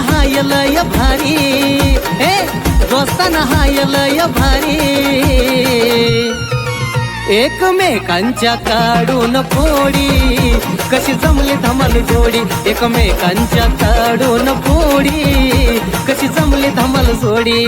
हाय लय भारी, दोस्ताना हाय लय भारी, एकमेकांच्या काढून फोडी, कशी जमली धमाल जोडी, एकमेकांच्या काढून फोडी, कशी जमली धमाल जोडी.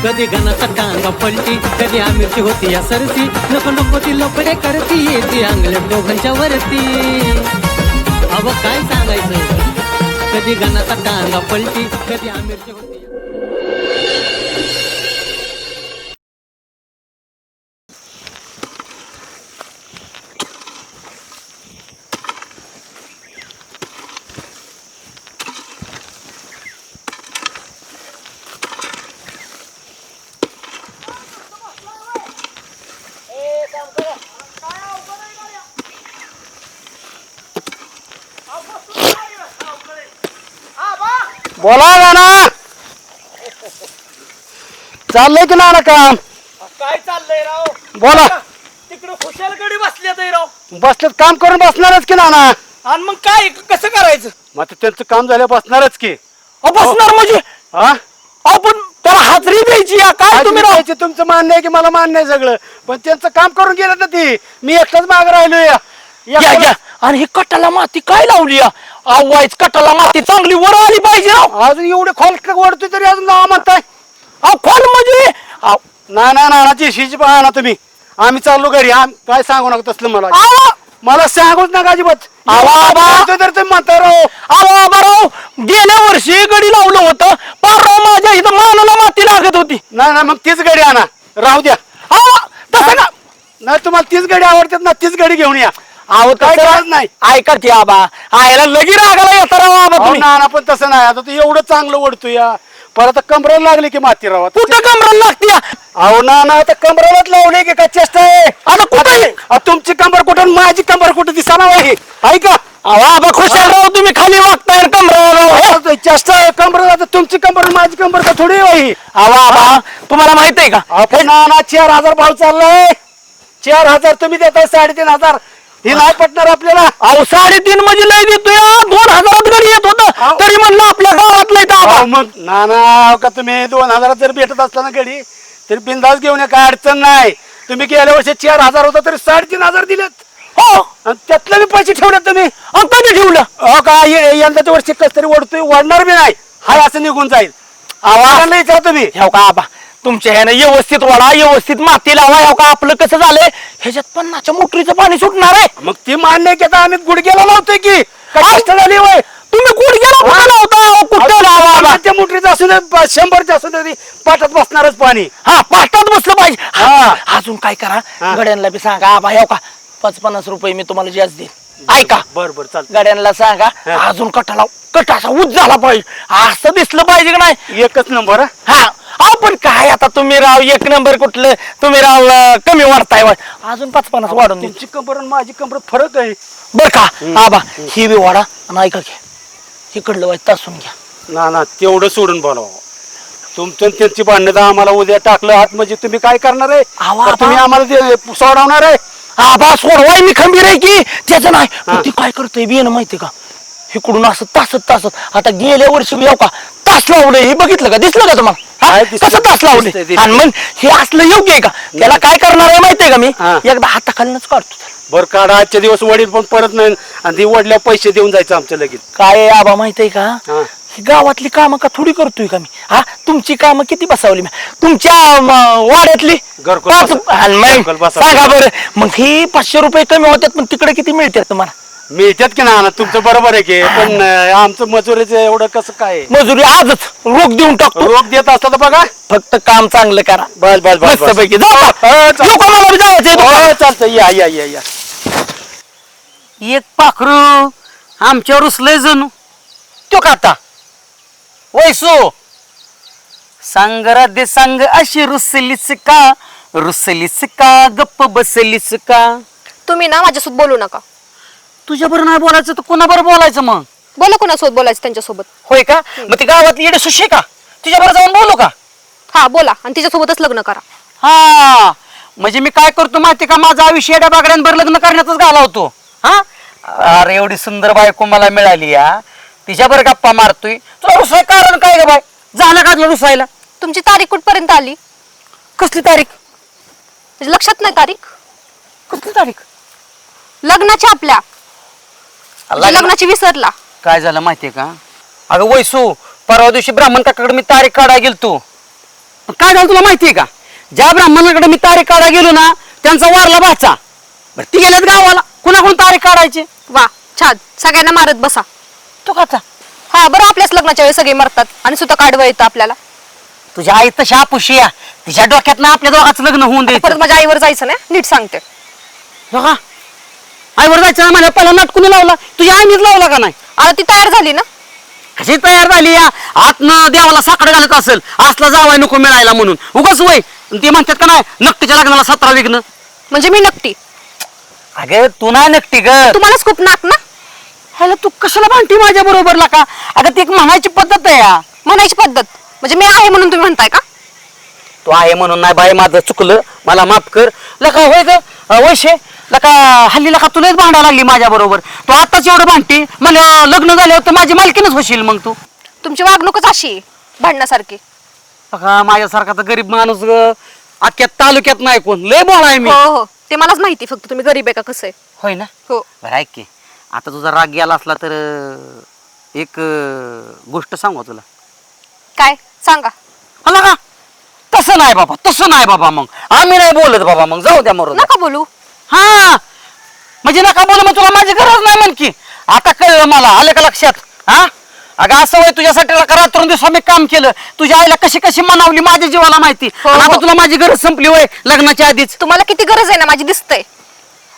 कधी गणाचा टांगा पलटी, कधी आमिरची होती या सरसी, नको नको ती लपडे करती, येते अंगल्या दोघांच्या वरती. अव काय सांगायचं, कधी गणाचा टांगा पलटी, कधी आमिरची होती. बोला ना, चाललंय की ना काम? काय चाललंय राव? बोला. तिकडे खुशाल गडी बसल्यात राव. बसलेत काम करून बसणारच की ना. आणि मग काय कसं करायचं? मग आता त्यांचं काम झालं बसणारच की. बसणार म्हणजे हा आपण त्याला हाजरी द्यायची काय तुम्ही राव? तुमचं मान्य आहे की मला मान्य आहे सगळं, पण त्यांचं काम करून गेलं ना ती, मी एकटाच माग राहिलो या. आणि ही कटाला माती काय लावली? आवाज कटाला माती चांगली वर आली पाहिजे राव. अजून एवढे खोल ओढतोय तरी अजून नाव म्हणताय. खोल म्हणजे ना शिशी पहा ना तुम्ही. आम्ही चाललो घरी. काय सांगू नका तसलं मला सांगूच नका अजिबात. तर तुम्ही म्हणता राव. गेल्या वर्षी गडी लावलं होतं, पार राव माझ्या इथं मानाला माती लागत होती. नाही मग तीच गाडी आणा, राहू द्या. तसं का? नाही तुम्हाला तीच गाडी आवडतात ना, तीच गाडी घेऊन या. काय गरज नाही. ऐका की आबा, आयला लगी रागाला येता राव आबा तुम्ही. ना पण तसं नाही. आता तू एवढं चांगलं ओढतोय या, परत कमराला लागली की माती राव. कुठं कमराला लागते? अहो ना आता कमरालाच लावले की काय चेष्टा आहे? आता कुठे तुमची कंबर कुठं माझी कंबर कुठं दिसाना आहे? ऐका आबा खुशाल राव, तुम्ही खाली वागताय कमराला. चेष्टा आहे कमराला. तर तुमची कंबर माझी कंबर का थोडी आहे? आबा तुम्हाला माहित आहे का? आपण ना 4,000 भाव चाललाय. 4,000 तुम्ही देताय, 3,500 हे नाही पटणार आपल्याला. 3.5 म्हणजे लय देतोय. 2,000 गडी येत होतं तरी म्हणलं आपल्या गावात लय. मग ना का तुम्ही 2,000 जर भेटत असताना गडी तरी बिंदास घेऊन या, काय अडचण नाही. तुम्ही गेल्या वर्षी 4,000 होता तरी 3,500 दिलेत. हो, त्यातले मी पैसे ठेवले तुम्ही. कधी ठेवलं? हो का, यंदाच्या वर्षी कस तरी ओढतोय, वाढणार बी नाही. हाय असं निघून जाईल. आवाजाला विचारा तुम्ही. हो का आबा, तुमच्या ह्यानं व्यवस्थित वाढा, व्यवस्थित माती लावा. हो का, आपलं कसं झालंय, ह्याच्यात 50च्या मोटरीचं पाणी सुटणार आहे. मग ती मान्य की आता आम्ही गुडघ्याला लावतोय की काय कष्ट झाली होय? तुम्ही गुडघ्याला कुठं लावता? कुठं लावा? त्या मोटरीचं असू दे, 100च्या असू दे, पाटात बसणारच पाणी. पाटात बसलं पाहिजे. अजून काय करा, गड्यांना बी सांगा आबा. हो का, 50 रुपये मी तुम्हाला जास्त देईन. ऐका, बरोबर चालतं. गड्यांना सांगा अजून कटाचा उच झाला पाहिजे, असं दिसलं पाहिजे की नाही. एकच नंबर. पण काय आता तुम्ही राव, 1 नंबर कुठलं तुम्ही राव, कमी वाढताय. अजून 5-50 वाढून तुमची कंबर आणि माझी कंबर फरक आहे बर का आबा. ही बी वाढा आणि ऐका घ्या, इकडलं वाईट तासून घ्या. ना तेवढं सोडून बोलाव. तुमचं त्यांची भांडणं तर आम्हाला उद्या टाकलं हात म्हणजे तुम्ही काय करणार आहे? तुम्ही आम्हाला सोडवणार आहे? आबा सोडवाय मी खंबीर आहे की, त्याचं नाही. ती काय करतोय बी ना माहितीये का, इकडून असं तासत आता गेल्या वर्षी मी का तास लावलंय. हे बघितलं का, दिसलं का तुम्हाला? कसं तास लावले. आणि मग हे असलं योग्य आहे का? त्याला काय करणार आहे माहितीये का, मी एकदा हाताखालूनच काढतो. बर काढा, आजच्या दिवस वडील पण परत नाही, आणि ती वडल्यावर पैसे देऊन जायचं आमच्या लगेच. काय आबा माहितीये का, ही गावातली कामं का थोडी करतोय का मी? तुमची कामं किती बसवली मी तुमच्या वाड्यातली? सांगा बरं. मग ही 500 रुपये कमी होतात, पण तिकडे किती मिळतात तुम्हाला? मिळतात की ना. तुमचं बरोबर आहे की, पण आमचं मजुरीचं एवढं कसं काय? मजुरी आजच रोख देऊन टाकतो. रोख देत असता तर बघा, फक्त काम चांगलं करा. बस बस बस पैकी चालतं. या एक पाखरू आमच्यावर रुसलंय जणू. तो काटा वैसो सांगराधे सांग, अशी रुसलीच का गप्प बसलीच का? तुम्ही ना माझ्यासोबत बोलू नका. तुझ्या बरोबर नाही बोलायचं तर कोणाबरोबर बोलायचं? मग बोला कोणासोबत बोलायचं त्यांच्यासोबत. होय का? मग ती गावातली येडे सुशे का? तुझ्याबरोबर जाऊन बोलू का? हा बोला आणि तिच्यासोबतच लग्न करा. हा म्हणजे मी काय करतो माहिती का, माझं आयुष्य एवढ्या बागड्यांवर लग्न करण्यातच घालवतो. हा अरे एवढी सुंदर बायको मला मिळाली या, तिच्यावर गप्पा मारतोय. तुला रुसाय कारण काय ग बाय? झालं का तुला रुसायला? तुमची तारीख कुठपर्यंत आली? कसली तारीख? म्हणजे लक्षात नाही तारीख कसली तारीख? लग्नाची आपल्या म्हणजे लग्नाची विसरला. काय झालं माहितीये का अगं वैसू, परवा दिवशी ब्राह्मण काकाकडे मी तारीख काढायला गेलतो. काय झालं तुला माहितीये का? ज्या ब्राह्मणाकडे मी तारीख काढायला गेलो ना, त्यांचा वारला भाचा. बरं ती गेल्यात गावाला, कुणाकडून तारीख काढायची? वा छान, सगळ्यांना मारत बसा. तू काचा हा बरं, आपल्याच लग्नाच्या वेळी सगळे मरतात आणि सुद्धा काढवं येतं आपल्याला. तुझ्या आई तशी आपुशी या, तिच्या डोक्यात ना आपल्या दोघांचं लग्न होऊन परत द्यायचं. माझ्या आईवर जायचं नाही, नीट सांगते. बघा आईवर जायचं ना, माझ्या पहिला नाटकुनी लावला, तुझ्या आईनीच लावला का नाही? आता ती तयार झाली ना. कशी तयार झाली या? आतनं देवाला साकडं घालत असेल, असला जावाय नको मिळायला म्हणून उगाच वय. ते म्हणतात का नाही, नक्कीच्या लग्नाला 17 विघ्न. म्हणजे मी नक्की, अगं तू नाही नक्की ग. तुम्हालाच खूप नाक ना. ह्याला तू कशाला भांडती माझ्या बरोबरला का? अगं ती एक म्हणायची पद्धत आहे या. म्हणायची पद्धत म्हणजे मी आहे म्हणून तुम्ही म्हणताय का? तू आहे म्हणून नाही बाई, माझं चुकलं, मला माफ कर. लका होय ग वैशे, लका हल्ली लका तुलाच भांडायला लागली माझ्या बरोबर. तू आताच एवढं भांडती, मला लग्न झाल्यावर तर माझी मालकीनच होशील मग तू. तुमची वागणूकच अशी आहे, भांडण्यासारखी. लका माझ्यासारखा तर गरीब माणूस ग अख्ख्या तालुक्यात नाही कोण, लय बोळ आहे मी. हो हो, ते मलाच माहिती, फक्त तुम्ही गरीब आहे का कसं आहे. होय ना? हो. बरं ऐक की, आता तुझा राग गेला असला तर एक गोष्ट सांगू तुला. काय सांगा. मला का तसं नाही बाबा, तसं नाही बाबा, मग आम्ही नाही बोलत बाबा, मग जाऊ द्या मरून. नका बोलू. हा म्हणजे नका बोल, मग तुला माझी गरज नाही म्हण की. आता कळलं मला, आलं का लक्षात? हा अगं असं वय तुझ्यासाठी रात्र दिवस आम्ही काम केलं, तुझ्या आईला कशी कशी मनावली माझ्या जीवाला माहिती. हो, आणि आता हो. तुला माझी गरज संपली वय लग्नाच्या आधीच. तुम्हाला किती गरज आहे ना माझी, दिसतंय.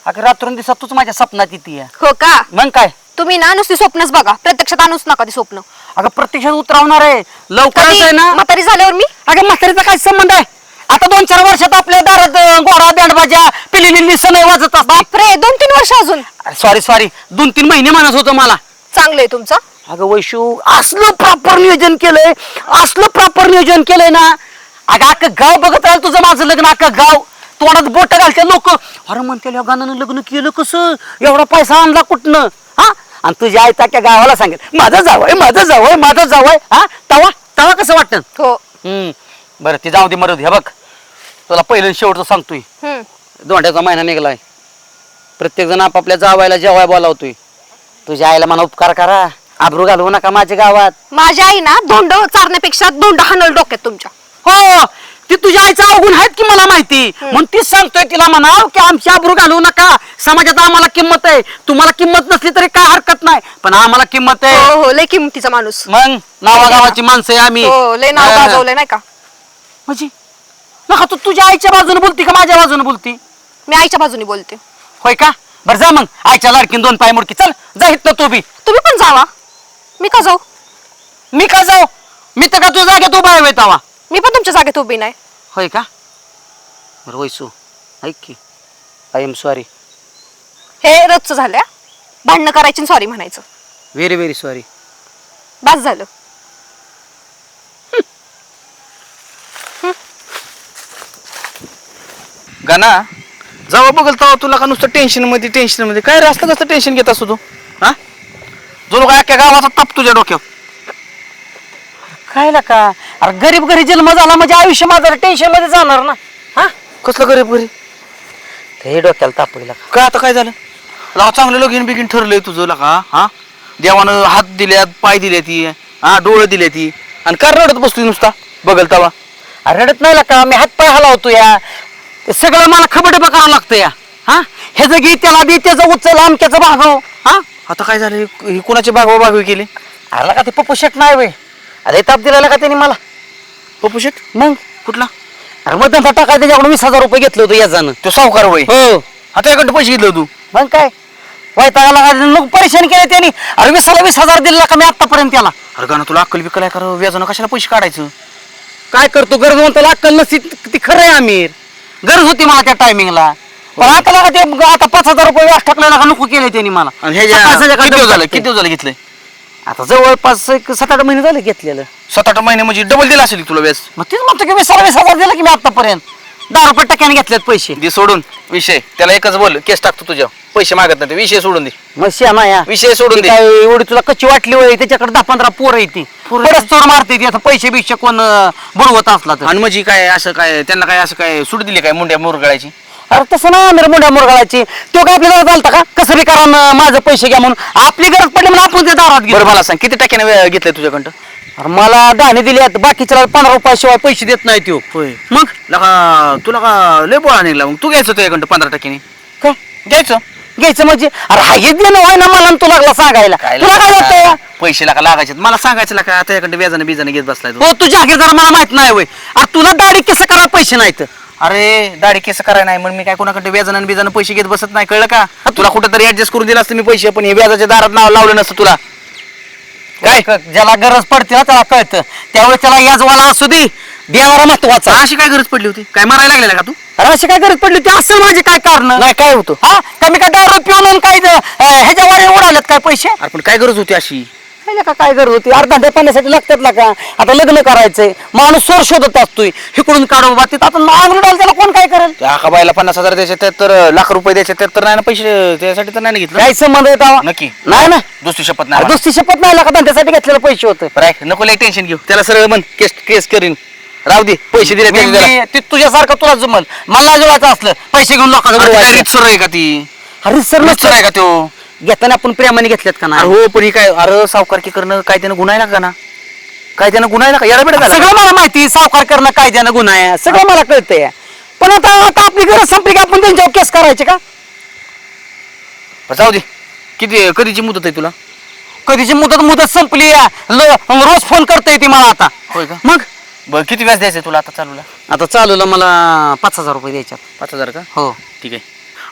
अगं रात्र दिवसात तूच माझ्या स्वप्नात येते. हो का? मग काय? तुम्ही ना नुसती स्वप्नच बघा, प्रत्यक्षात आणूच नका ती स्वप्न. अगं प्रत्यक्षात उतरवणार आहे लवकरच कधी? आहे ना. म्हातारी झाल्यावर मी. अगं म्हातारीचा काय संबंध आहे? आता 2-4 वर्षात आपल्या दारात गोरा बँडबाजा पिली सनई वाजत असतात. बापरे, 2-3 वर्ष अजून. सॉरी 2-3 महिने म्हणत होतं मला. चांगलंय तुमचं. अगं वैशू, असलं प्रॉपर नियोजन केलंय, असलं प्रॉपर नियोजन केलंय ना. अगं अख्खं गाव बघत राहिलं तुझं माझं लग्न, अख्खं गाव तोंडात बोट घालते लोक. अरे म्हणते या गाण्यानं लग्न केलं कसं, एवढा पैसा आणला कुठनं? हा आणि तुझ्या आई त्या गावाला सांगेल माझं जावय, माझं जावय, माझं जावय. हा तवा तवा कसं वाटतं? हो. बरं ते जाऊ दे, मरू दे. हे बघ तुला पहिलं शेवटचं सांगतोय, दोंड्याचा महिना निघालाय, प्रत्येक जण आपापल्या जावायला जेवाय बोलावतोय. तुझ्या आईला म्हणा उपकार करा, आबरू घालवू नका माझ्या गावात. माझी आई ना धोंड चारण्यापेक्षा धोंड हाणल डोक्यात तुमच्या. हो ती तुझ्या आईचा अवगुण आहेत की मला माहिती, म्हणून तीच सांगतोय तिला म्हणाव की आमची आबरू घालवू नका. समाजात आम्हाला किंमत आहे, तुम्हाला किंमत नसली तरी काय हरकत नाही, पण आम्हाला किंमत आहे. हो हो, लय किमतीचा माणूस. मग नावागावाची माणसं आहे आम्ही. हो, लय नाव गाजवलंय नाही का. म्हणजे नका तू तुझ्या आईच्या बाजूने बोलती का माझ्या बाजूने बोलती? मी आईच्या बाजूने बोलते. होय का? बरं जा मग, आईच्या लाडकीन 2 पाय मुडकी. चल जा इथनं तू बी. तुम्ही पण जावा. मी का जाऊ? मी का जाऊ? मी तर का तुझ्या जागेत उभा आहे तवा. मी पण तुमच्या जागेत उभी नाही. होय का? बरं वैसू ऐक की, आय एम सॉरी. हे रोजचं झालं, भांडणं करायची सॉरी म्हणायचं. Very very sorry. बस झालं. गाना जेव्हा बघल तेव्हा तुला का नुसतं टेन्शन मध्ये काय रास्ता कसं टेन्शन घेत असतो तू? हा जो लोक अख्ख्या गावाचा ताप तुझ्या डोक्यावर. काय का अरे गरीब घरी जन्म झाला म्हणजे आयुष्य माझं टेन्शन मध्ये जाणार ना. हा कसलं गरीब घरी हे डोक्याला ताप होईल. का आता काय झालं? लगा चांगलं लगीन बिगीन ठरलंय तुझं लका. हा देवानं हात दिल्यात, पाय दिले ती, हा डोळे दिले ती, आणि काय रडत बसतोय नुसता बघल तवा? रडत नाही का, मी हात पाय हलावतो या. ते सगळं मला खबडे करावं लागतं या. हा ह्याचं घे त्याला दे, त्याचं उचल आमक्याचं भागव. हा आता काय झालं? ही कुणाची बागवी केली? अरे का ते पप्पू शेट नाही वय, अरे ताप दिला का त्याने मला. पप्पू शेट मग कुठला? अरे मग धंदा टाकाय त्याच्याकडून 20,000 रुपये घेतलं होतं याचं. तो सावकार वय. हो आता याकडे पैसे घेतले तू? मग काय वैतागाला लोक परेशान केले त्यांनी. अरे 20,000 दिला का मी आतापर्यंत त्याला. अरे गाणं तुला अक्कल बिक्कल आहे का? व्याजानं कशाला पैसे काढायचं? काय करतो, गरजवंताला अक्कल नसती ती खरं आहे आमिर. गरज होती मला त्या टायमिंगला, पण आता लागा ते आता 5,000 रुपये व्याज टाकलेला का नको केले त्यांनी मला. आणि हे सकाळ संध्याकाळ किती दिवस झालं? टाकते. किती दिवस झालं घेतलंय? आता जवळपास एक 7-8 महिने झाले घेतलेलं. 7-8 महिने म्हणजे डबल दिला असेल की तुला व्याज. मग तेच म्हणतो की 20,000 दिला की मी आतापर्यंत 10 रुपये टक्क्याने घेतलेत पैसे. दे सोडून विषय, त्याला एकच बोल, केस टाकतो तुझ्या, पैसे मागत नाही ते, विषय सोडून दे, मग श्यामा या विषय सोडून दे. काय एवढी तुला कच्ची वाटली होय? त्याच्याकडे 10-15 पोरं येते परत चोर मारते ती. आता पैसे बिशे कोण बुडवत असला तर. आणि म्हणजे काय असं काय त्यांना काय असं काय सूट दिली काय मुंड्या मुरगळायची? अरे तसं ना आम्ही मुंड्या मुरगाळाची. तो काय आपल्याला चालता का कसं बी करा माझं पैसे घ्या म्हणून. आपली गरज पडली म्हणून आपण त्या दारात बरं गेलो. मला सांग, किती टक्क्याने घेतलंय तुझ्याकडं? अरे मला 10 दिले बाकीच्या 15 रुपयाशिवाय पैसे देत नाही तो. होय. मग लका तुला का लय बोळा निघला मग? तू घ्यायचं तुझ्याकडं 15% काय घ्यायचं. घ्यायचं म्हणजे अरे हा हे देणं व्हाय ना मला आणि तू लागला सांगायला. तुला काय वाटतं? पैसे लागायचे मला सांगायचं का त्याच्याकडे व्याजाने बिजाने घेत बसलाय तू? हो तुझ्या जरा मला माहित नाही होय. अरे तुला दाढी कसं करा पैसे नाहीत. अरे दाढी केस करायला नाही म्हणून मी काय कोणाकडे व्याजाने आणि बिजाने पैसे घेत बसत नाही, कळलं का? तुला कुठं तरी ऍडजस्ट करून दिला असतं मी पैसे, पण हे व्याजाच्या दारात नाव लावलं नसतं तुला. काय ज्याला गरज पडते ना त्याला कळतं. त्यावेळेस त्याला याजवाला असू दे देणारा महत्वाचा. अशी काय गरज पडली होती? काय मारायला लागलेला का तू? अरे अशी काय गरज पडली होती असं माझे काय कारण नाही काय होतं? हा कमी काय दारू पिऊन आणि काय ह्याच्या वारे उडालेत काय पैसे? अरे पण काय गरज होती अशी? का काय गरज होती? अर्धा पाण्यासाठी लागतात ना का? आता लग्न करायचंय माणूस सोर शोधत असतोय इकडून काढून बाबतीत आता मागून डाल त्याला कोण काय करेल? त्या आकाबाईला 50,000 द्यायचे त्यात तर लाख रुपये द्यायचे त्यात तर नाही ना पैसे, त्यासाठी तर नाही ना घेतलं. काय संबंध आहे तेव्हा? नक्की नाही ना दुसरी शपथ अरे नाही. दुसरी शपथ नाही लागत धंद्यासाठी घेतलेले पैसे होते. बरं ऐक, नको लय टेन्शन घेऊ, त्याला सरळ म्हण केस केस करीन, राहू दे पैसे दिले त्याला. ते तुझ्यासारखं तुला जमल मला जुळायचं असलं पैसे घेऊन लोकांना रीतसर आहे का ती? अरे सर रीतसर आहे का तो? घेताना आपण प्रेमाने घेतल्यात का अरे नाही? हो पण ही काय, अरे सावकारकी करणं काय त्यानं गुन्हा आहे का ना? काय त्यानं गुन्हा आहे का? याला बेटा झाला. सगळं मला माहिती सावकार करणं कायद्यानं गुन्हा आहे सगळं मला कळतंय. पण आता आता आपली गरज संपली की आपण त्यांच्यावर केस करायचे का? बरं, जाऊ दे. किती कधीची मुदत आहे तुला? कधीची मुदत संपली रोज फोन करता येते मला आता. होय का? मग बरं किती व्याज द्यायचं तुला आता चालूला? आता चालूला मला 5,000 रुपये द्यायच्यात. 5,000 का? हो ठीक आहे.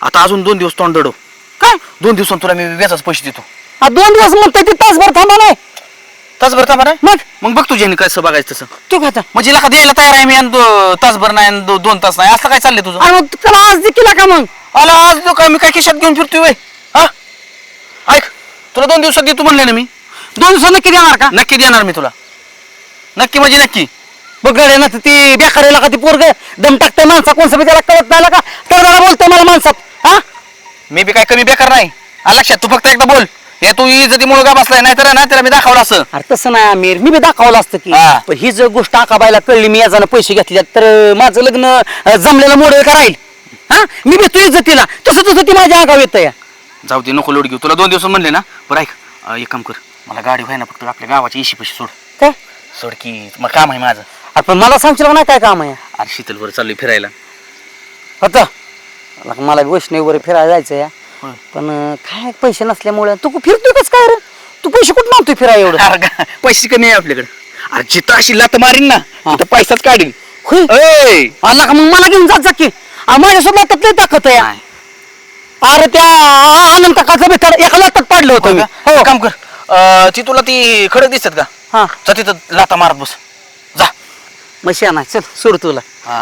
आता अजून 2 दिवस तोंड दडव. काय 2 दिवसांत तुला मी व्याजाचे पैसे देतो. 2 दिवस म्हणते ते तासभर थांबा नाही तासभर थांबा रे. मग मग बघ तुझ्याने कसं बघायचं तसं. तू खाता म्हणजे लका द्यायला तयार आहे मी आणि तासभर नाही आणि 2 तास नाही, असं काय चाललंय तुझं? आणि मग त्याला आज देखील का मग? आला आज तो काय मी काय खिशात घेऊन फिरतोय व्हय? हा ऐक, तुला 2 दिवसात देतो म्हणले ना मी. 2 दिवसांना किती देणार का? नक्की देणार मी तुला, नक्की म्हणजे नक्की. बघ गड्या ना ती बेकारीला का ती पोरग दम टाकते माणसा कोण सभे त्याला कळत नाही का? त्याला बोलतोय मला माणसात हा मी बी काय कमी बेकार नाही. आला लक्षात, तू फक्त एकदा बोल. हे तू इज्जती मुलगा बसलाय, नाही तर ना त्याला मी दाखवलं असं. अरे तसं नाही आमिर, मी बी दाखवलं असतं की. हा. पण ही जर गोष्ट आकाबाईला कळली मी याच्यानं पैसे घेतले तर माझं लग्न जमलेलं मोडल का राहील? हा मी बी तू इज्जतीला तसं ती माझ्या आगाव येत या. जाऊ दे, नको लोड घेऊ. तुला 2 दिवस म्हणले ना. बरं ऐक, एक काम कर, मला गाडी व्हाय ना फक्त आपल्या गावाची इशी पैसे सोड. काय सोड की, मग काम आहे माझं. अरे पण मला सांगशील का नाही काय काम आहे? अरे शीतलवर चाललोय फिरायला. होतं मला वैष्णवी वगैरे फिरायला जायचं या. होय. पण काय पैसे नसल्यामुळे तू फिरतोय कस काय रे? तू पैसे कुठं आणतोय फिराय एवढं? अरे पैसे कमी आहे आपल्याकडे. अरे जिथं अशी लात मारीन ना तिथं पैसाच काढीन. होय. ए, आला का मग मला घेऊन जात जा की. माझ्यासोबत त्यात लय ताकद आहे. नाही. अरे त्या आनंद काकाचं भेटलं एका लातात पाडलं होतं मी. हो हो काम कर, ती तुला ती खडक दिसतात का? हा जा तिथं लाता मारत बस जा. मशी नाही चल सोड तुला. हा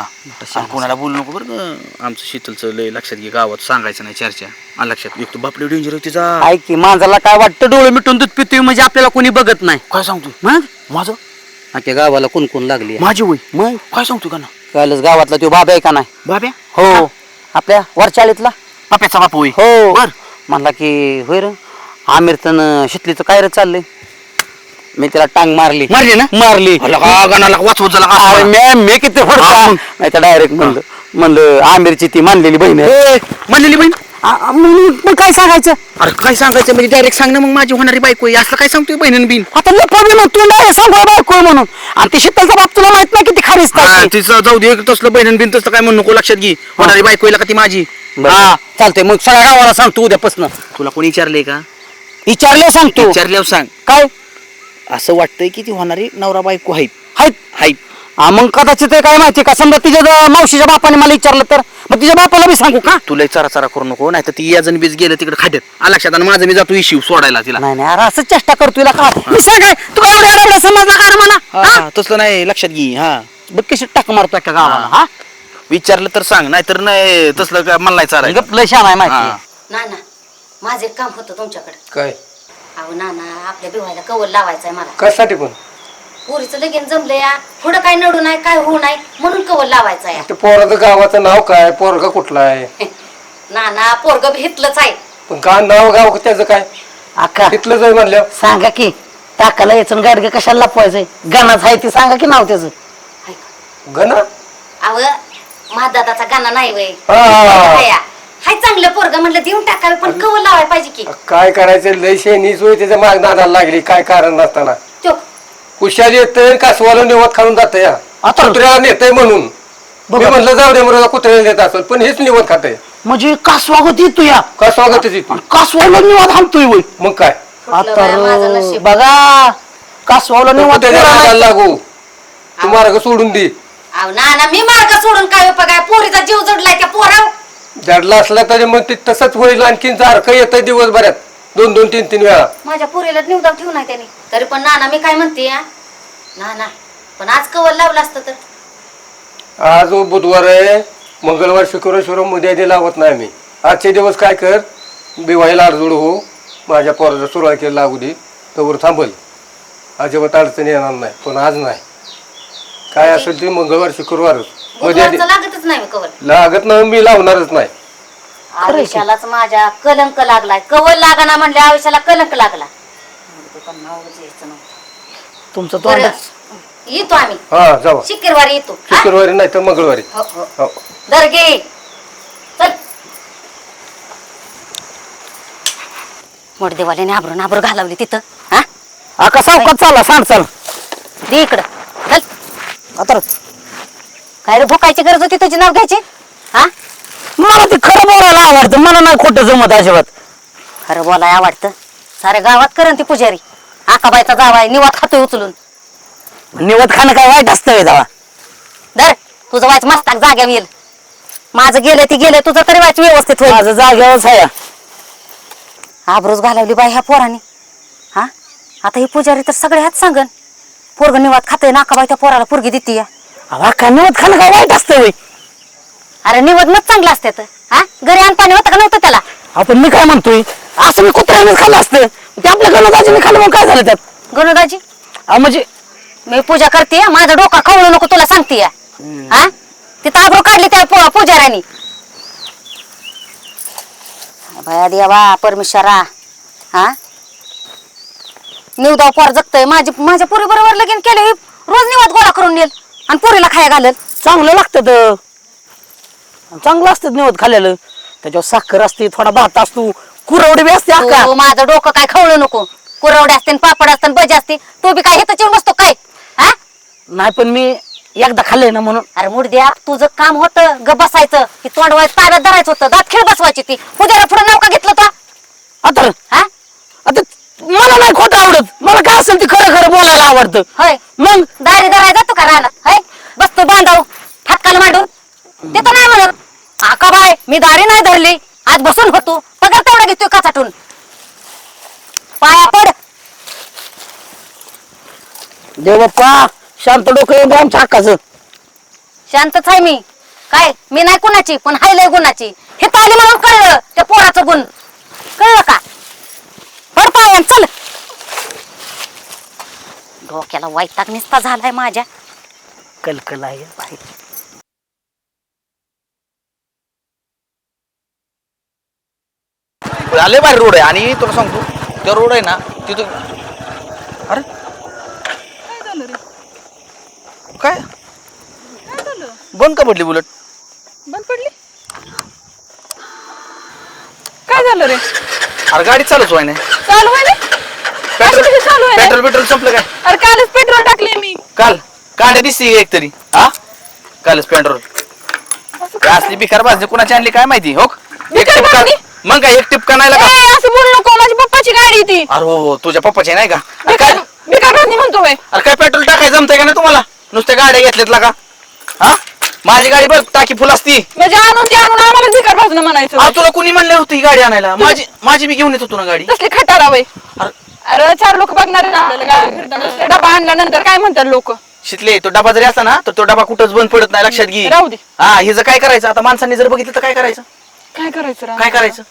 आणि कोणाला बोलू नको बरं का. आमचं शीतलचं लय लक्षात घे, गावात सांगायचं नाही चर्चा. आलं लक्षात? एक तर बापले डेंजर होती जा. ऐक की माणसाला काय वाटतं डोळे मिटून दूध पितोय म्हणजे आपल्याला कोणी बघत नाही. काय सांगतोय? मग माझं अख्या गावाला कोण कोण लागली आहे. माझी वय मग काय सांगतोय का ना? कळलंच गावातला तो बाबा आहे का नाही? बाब्या हो आपल्या वरचाळीतला. बाप्याचा बाप होय. हो बर. म्हणला की होय रे आमिर तन शितलीचं काय रे चाललंय. मी त्याला टांग मारली मारली ना? मारली. गाणाला वाचवत झाला अरे मी किती फडका नाही तर डायरेक्ट म्हणलं आमिरची ती मानलेली बहीण आहे. म्हणलेली बहीण. मग काय सांगायचं? अरे काय सांगायचं म्हणजे डायरेक्ट सांग ना, मग माझी होणारी बायको आहे असलं काय सांगतोय बहिणीन बिन. आता लपवी मग तू नाही सांगू बायको म्हणून. आणि ती शीतलचा बाप तुला माहित नाही किती खारीच तिचं जाऊ दे, तसलं बहिणीन बिन तसलं काय म्हणू नको, लक्षात घे. होणारी बायको आहे का ती माझी. हा चालतंय मग सगळ्या गावाला सांगतो उद्यापासून. तुला कोणी विचारलंय का? विचारले सांगतो. विचारल्यावर सांग. काय असं वाटतंय की ती होणारी नवरा बायको आहेत. हाय मग कदाचित ते काय माहिती का समजा तिच्या मावशीच्या बापाने मला विचारलं तर मग तिच्या बापाला बी सांगू का? तुला चारा चारा करू नको, नाही तर ती याजन बीज गेलं तिकडे खात्यात. आलं लक्षात? आणि माझं मी जातो इशिव सोडायला तिला. नाही नाही अरे असं चेष्टा करतोय का? मी सांगाय तू काय एवढ्या समजला का रे मला? हा, तसलं नाही, लक्षात घे. हा बघ कशी टाक मारतोय का गावाला. हा विचारलं तर सांग, नाहीतर नाही तसलं काय मला नाही चालायचं. गप लय शान आहे माहिती. हा. ना माझं एक काम होतं तुमच्याकडे. काय अहो नाना आपल्या बिवायला कवल लावायचंय मला. कशासाठी पण पुरीचं लगीन जमलं या पुढं काय नडू नाही काय होऊ नाही म्हणून कवल लावायचा या. ते पोराचं गावाचं नाव काय पोरगा कुठला आहे नाना पोरग घेतलंच आहे. पण का नाव गाव त्याचं काय अक्का तिथलंच आहे म्हणलं सांगा की टाकाला याचं गाडगे कशाला लपवायचंय गणाच आहे ते सांगा की नाव त्याचं. गण अव महादादाचा गाणं नाही वय हा. हाय चांगलं पोरग म्हणलं देऊन टाकावे पण कवल लावायला पाहिजे की. काय करायचं लय शेनीच होय त्याच्या माग नादाला लागली काय कारण नसताना तो कुशाल येतंय कासवाला निवत खाऊन जात या आता कुत्र्याला नेतय म्हणून मी म्हणलं जाऊ दे मला कुत्र्याला नेत असेल पण हेच निवत खातय म्हणजे कासवा होती तू या का स्वागत आहे तिथे कासवाला निवाद हाणतोय वय मग काय कुठलं बाया माझं नशीब. बघा कासवाला निवाद त्याच्या नादाला लागू तू मार्ग सोडून दे अहो नाना मी मार्ग सोडून काय उपयोग आहे पोरीचा जीव जोडलाय त्या पोराव. जडला असला तरी मग ते तसंच होईल आणखीन सारखं येतंय दिवसभरात 2-2, 3-3 वेळा माझ्या पोरीला निवडाव ठेवू नाही त्याने तरी पण नाना मी काय म्हणते नाना पण आज कवल लावलं असतं तर. आज बुधवार आहे मंगळवार शुक्रवार उद्या लावत नाही मी आजचे दिवस काय कर बिवायला अडजोड हो माझ्या पोराचा सुरुवात केली लागू दे तोवर थांबल अजिबात अडचण येणार नाही पण आज नाही काय असेल ते मंगळवार शुक्रवारच बुधवारचं लागतच नाही कवल. लागत नाही मी लावणारच नाही आयुष्यालाच माझ्या कलंक लागलाय कवल लागाना म्हणले आयुष्याला कलंक लागला. तुमचं बरं, तोंड येतो आम्ही हा जाऊ शुक्रवारी येतो. हा? शुक्रवारी नाही तर मंगळवारी हो, हो. हो दर्गे चल मोठदेवाल्याने आबरून आबरू घालवली तिथं. हा अक्का सावकात चालला सांग चाल दे इकडं चल. आता काय रे भुकायची गरज होती तुझी नाव घ्यायची. हा मला ते खरं बोलायला आवडतं मला नाही खोटं जमत अजिबात. खरं बोलाय आवडतं साऱ्या गावात करण ती पुजारी आकाबाईचा जावाय निवात खातोय उचलून. निवत खाणं काय वाईट असतं दावा दर तुझं वाच मस्ताक जाग्यावर येईल. माझं गेलं ती गेलं तुझं तरी वाच व्यवस्थित होईल. माझं जाग्यावरच आहे आबरूज घालवली बाई ह्या पोराने. हा आता ही पुजारी तर सगळे ह्याच सांगन पोरग निवात खातोय नाकाबाई त्या पोराला पोरगी देते या. अक्का निवत खाणं काय वाईट असतं वय अरे निवत मग चांगलं असते तर. हा घरी आण पाणी होतं का नव्हतं त्याला. आपण मी काय म्हणतोय असं मी कुत्र्याने खाल्लं असतं ते आपल्या गणदाजीने खाल्लं मग काय झालं त्यात गणदाजी म्हणजे मी पूजा करते माझा डोका खवळू नको तुला सांगते हा तिथं आबरू काढली त्या पुजाऱ्यानी. भया देवा परमेश्वरा हा निवदाव पोर जगतय माझ्या पुरी बरोबर लगीन केलं हे रोज निवाद गोळा करून नेल आणि पुरीला खाया घालल. चांगलं लागतं तर चांगलं असतं निवत खाल्लेलं त्याच्यावर साखर असते थोडा भात असतो कुरवडी बी असते अक्का. तू माझं डोकं काय खवळू नको. कुरवडे असते पापड असते भजी असते तो बी काय हे तर चिवून बसतो काय. हा नाही पण मी एकदा खाल्लंय ना म्हणून. अरे मुडद्या तुझं काम होतं ग बसायचं की तोंड वाज ताब्यात धरायचं होतं दात खेळ बसवायची ती पुजारा पुढे नाव का घेतलं तो. आता हा आता मला नाही खोटं आवडत मला काय असेल ते खरं खरं बोलायला आवडतं. होय मग दारी धरायला जातो का राहणार होय बसतो बांधाव फाटकाला मांडून ते तर नाही म्हणत आका बाय मी दारी नाही धरली आज बसून होतो पगार तेवढा घेतोय काचाटून पाया पड. देव बाप्पा शांत डोकं येऊन द्या आमच्या हक्काचं. शांतच आहे मी काय मी नाही कुणाची पण हाय लय गुणाची हे तर आली म्हणून कळलं त्या पोराचं गुण कळलं का. पड पाया चल. डोक्याला वैताग निस्ता झालाय माझ्या. कलकल आहे बाई. आले बाहेर रोड आहे आणि तुला सांगतो त्या रोड आहे ना तिथं अरे काय बंद का पडली बुलेट. बंद पडली काय झालं रे अरे गाडी चालूच व्हाय नाही चालू आहे ना पेट्रोल कशी चालू आहे रे? पेट्रोल पेट्रोल संपलं काय अरे कालच पेट्रोल टाकले मी काल गाड्या दिसते एक तरी हा कालच पेट्रोल असली बिकार भाजली कुणाची आणली काय माहिती हो. एक बिकार टिपका भाजली? मग काय एक टिपका नाही लागा. ए, असं बोलू नको माझी पप्पाची गाडी ती अरे हो तुझ्या पप्पाची नाही का अरे काय बिकार भाजली म्हणतो बाई. अरे काय पेट्रोल टाकायचं जमतंय का नाही तुम्हाला नुसत्या गाड्या घेतल्यात का हा माझी गाडी बघ टाकी फुल असती. म्हणजे आणून ते आणून आम्हाला बिकार भाजणं म्हणायचं अरे तुला कुणी म्हणलं होतं ही गाडी आणायला माझी मी घेऊन येत होतो ना गाडी. तसली खटारा बाई. अरे अरे 4 लोक बघणार आहेत आपल्याला गाडी फिरताना. डबा आणल्यानंतर काय म्हणतात लोक शितले तो डबा जरी असला ना तर तो डबा कुठंच बंद पडत नाही लक्षात घे. राहू दे. हा हिचं काय करायचं आता माणसांनी जर बघितलं तर काय करायचं काय करायचं रे? काय करायचं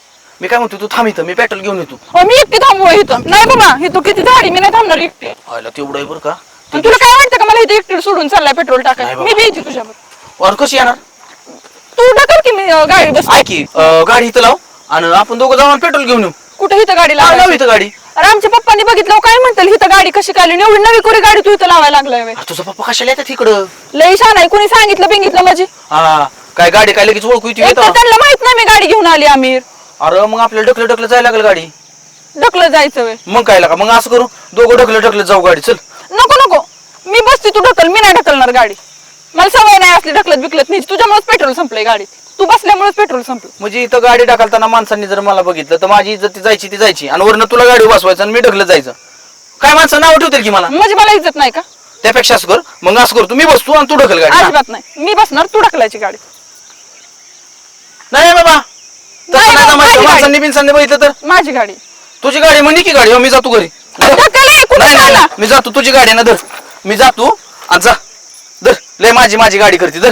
मी काय म्हणतो तू थांब इथं, मी पेट्रोल घेऊन येतो. हो मी एकटी थांबू इथं नाही बाबा इथं किती झाडी मी नाही थांबणार एकटी. व्हायला तेवढं आहे बरं का. आणि तुला काय वाटतं का मला इथे एकटी सोडून चाललाय पेट्रोल नाही टाकाय? बाबा. मी बी येते तुझ्यावर. और कशी येणार? तू ढकल की मी गाडी बस. ऐक की गाडी इथं लाव आणि आपण दोघं जाऊन पेट्रोल घेऊन येऊ. कुठे इथं गाडी लाव लावायची? इथं गाडी. अरे आमच्या पप्पांनी बघितलं काय म्हणतील इथं गाडी कशी काढली एवढी नवी कोरी गाडी तू इथं लावायला लागलाय व्हय? तुझा पप्पा कशाला येतात इकडं? लई छान आहे कोणी सांगितलं बिंगितलं माझी हा काय गाडी काय लगेच ओळखू येते एक तर येतं? त्यांना माहित नाही मी गाडी घेऊन आली आमिर. अरे मग आपल्याला ढकलं जायला लागेल गाडी. ढकलत जायचं व्हय? मग काय लागा मग असं करू दोघं ढकलं जाऊ गाडी चल. नको नको मी बसते तू ढकल मी नाही ढकलणार गाडी. मला सवय नाही असली ढकलत बिकलत नाही तुझ्यामुळेच पेट्रोल संपलंय गाडीत तू बसल्यामुळेच पेट्रोल संपलं. म्हणजे इथं गाडी ढकलताना माणसांनी जर मला बघितलं तर माझी इज्जत ती जायची आणि वरनं तुला गाडी बसवायचं आणि मी ढकलत जायचं. काय माणसं नाव ठेवतील की मला? म्हणजे मला इज्जत नाही का? त्यापेक्षा असं कर मग असं करतो मी बसतो आणि तू ढकल गाडी. अजिबात नाही मी बसणार तू ढकलायची गाडी. नाही बाबा तसं नाही नाही बाबा, जमायचं. माझी माणसांनी बिनसांनी बघितलं तर माझी गाडी तुझी गाडी म्हणजे की गाडी हो मी जातो घरी. ढकल हे, कुठं नाही नाही, चालला? मी जातो तुझी गाडी ना धर मी जातो आणि जा धर लय माझी गाडी करते धर.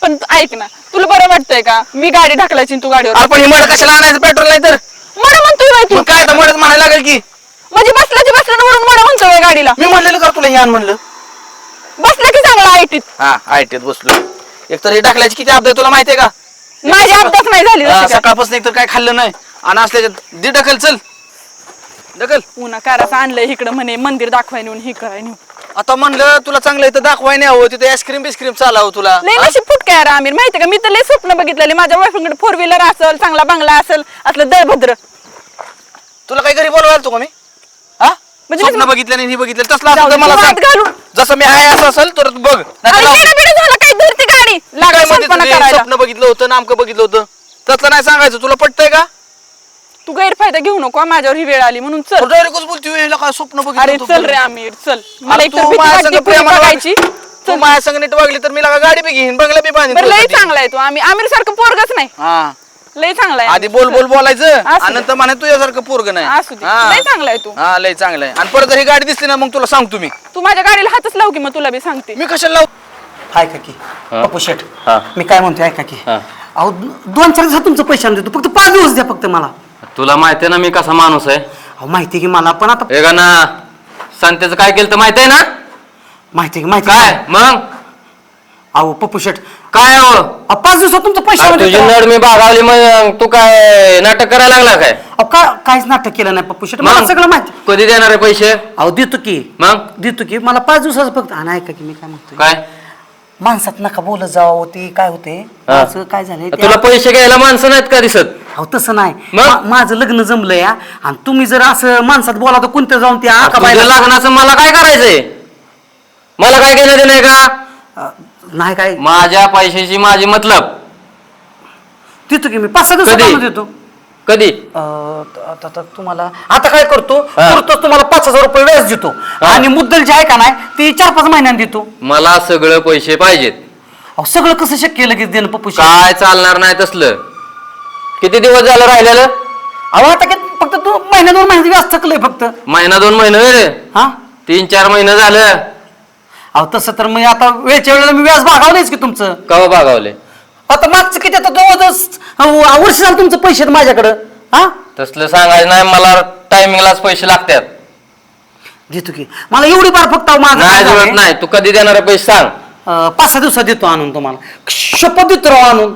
पण ऐक ना तुला बरं वाटतंय का मी गाडी ढकलायची आणि तू गाडीवर आपण ही मड कशाला आणायचं पेट्रोल नाही तर मला म्हणतोय बाई तू मग काय आता मडत म्हणायला लागेल की म्हणजे बसलं म्हणून मला म्हणतोय गाडीला मी म्हणलेलं का तुला हे आण म्हणलं. बसलं की चांगला आयटीत. हा आयटीत बसलो एक तर हे टाकल्याची किती अपघात तुला माहितीये का? माझी अपघात नाही झाली हा, जशी काय. सकाळपासून एक तर काय खाल्लं नाही आणि असल्याच्या दे ढकल चल ढकल. पुन्हा काराचं आणलंय इकडं म्हणे मंदिर दाखवाय नेऊन हे कराय नेऊन आता म्हणलं तुला चांगलं इथं दाखवाय नाही हवं तिथे आईस्क्रीम बिस्क्रीम चालावं तुला. लय नशीब फुटका यार आमिर माहिती का मी तर लय स्वप्न बघितलेले माझ्या बॉयफ्रेंडकडे 4 व्हीलर असेल चांगला बंगला असेल असलं दळभद्र. तुला काही घरी बोलवायला आलतो का मी? हा म्हणजे स्वप्न मी- बघितलं नाही हे बघितलं तसलं जाऊ असलं तर दे, मला तू हात सांग. घालून जसं मी आहे असं असेल तर बघ नाहीतर अरे लाव. येडं बिडं झालं काय धरती गाडी काय लागलं म्हणते स्वप्न तुम्ही? करायला. स्वप्न बघितलं होतं नामकं बघितलं होतं तसलं नाही सांगायचं तुला पटतंय का? तू गैरफायदा घेऊ नको माझ्यावर ही वेळ आली म्हणून चल. डायरेक्टच बोलतोय याला काय स्वप्न बघितलं अरे होतं? चल रे आमिर चल मला अरे एक तू तर भीती माझ्या वाटते संग पुढे प्रेमानं बघायची. तू माझ्या संग नीट वागली तर मी लागा गाडी बी घेईन बंगला बी बांधीन बरं लय तुझ्यासाठी. चांगला आहे तू आमिर सारखं पोरगच नाही हा लय चांगला आहे आधी बोल बोल बोलायचं असू आणि दे. नंतर म्हणे तुझ्यासारखं पोरग नाही. असू दे हा. लय चांगला आहे तू. हा लय चांगलं आहे आणि परत जर ही गाडी दिसली ना मग तुला सांगतो मी. तू माझ्या गाडीला हातच लाव की मग तुला बी सांगते. मी कशाला लावू? ऐका की पप्पू शेठ मी काय म्हणतोय ऐका की अहो 2-4 दिवसात तुमचं पैसे आणून देतो फक्त 5 दिवस द्या फक्त मला. तुला माहिती आहे ना मी कसा माणूस आहे. अहो माहिती की मला पण आता हे का ना संत्याचं काय केलं तर माहिती आहे ना? माहिती माहिती काय मग अहो पप्पू शेठ काय हो 5 दिवसात तुमचं पैसे आणून तुझी देतो. नड मी भागावली मग तू काय नाटक करायला लागला काय? अहो काहीच नाटक केलं नाही पप्पू शेठ मला मग सगळं माहिती. कधी देणार आहे पैसे? अहो देतो की मग देतो की मला 5 दिवसाचं फक्त आणि ऐका की मी काय म्हणतोय काय माणसात नका बोलत जावं ते काय होते माझं काय झालंय ते- तुला पैसे घ्यायला माणसं नाहीत का दिसत? अहो तसं नाही मग? माझं लग्न जमलंय हा. आणि तुम्ही जर असं माणसात बोला तर कोणत्या जाऊन त्या तुझ्या आकाबाईला लग्नाचं मला काय करायचंय? मला काय घेणं देणं आहे का? नाही काय माझ्या पैशाची माझी मतलब. देतो की मी 5-6 दिवसात कधी? आणून देतो. कधी? आता तुम्हाला आता काय करतो हा. करतो तुम्हाला 5,000 रुपये व्याज देतो हा. आणि मुद्दल जे आहे का नाही ते 4-5 महिन्यात देतो. मला सगळं पैसे पाहिजेत. अहो सगळं कसं शक्य लगेच देणं पप्पू शेठ? काय चालणार नाही तसलं. किती दिवस झालं राहिलेलं? अहो आता काय फक्त 2 महिन्यात व्याज थकलंय फक्त. महिना 2 महिने होय रे? हा 3-4 महिने झालं. अहो तसं तर मी आता वेळच्या वेळेला मी व्याज भागावलंच की तुमचं. कवा भागावले? आता मागचं किती आता 2 वर्ष झालं तुमचं पैसे आहेत माझ्याकडं. हा तसलं सांगायचं नाही मला टायमिंगलाच पैसे लागतात. देतो की मला एवढी बार फक्त अहो माझं नाही काय जुळत झालंय, नाही. तू कधी देणार आहे पैसे सांग. 5-6 दिवसात देतो आणून तुम्हाला शपथ देतो राव आणून.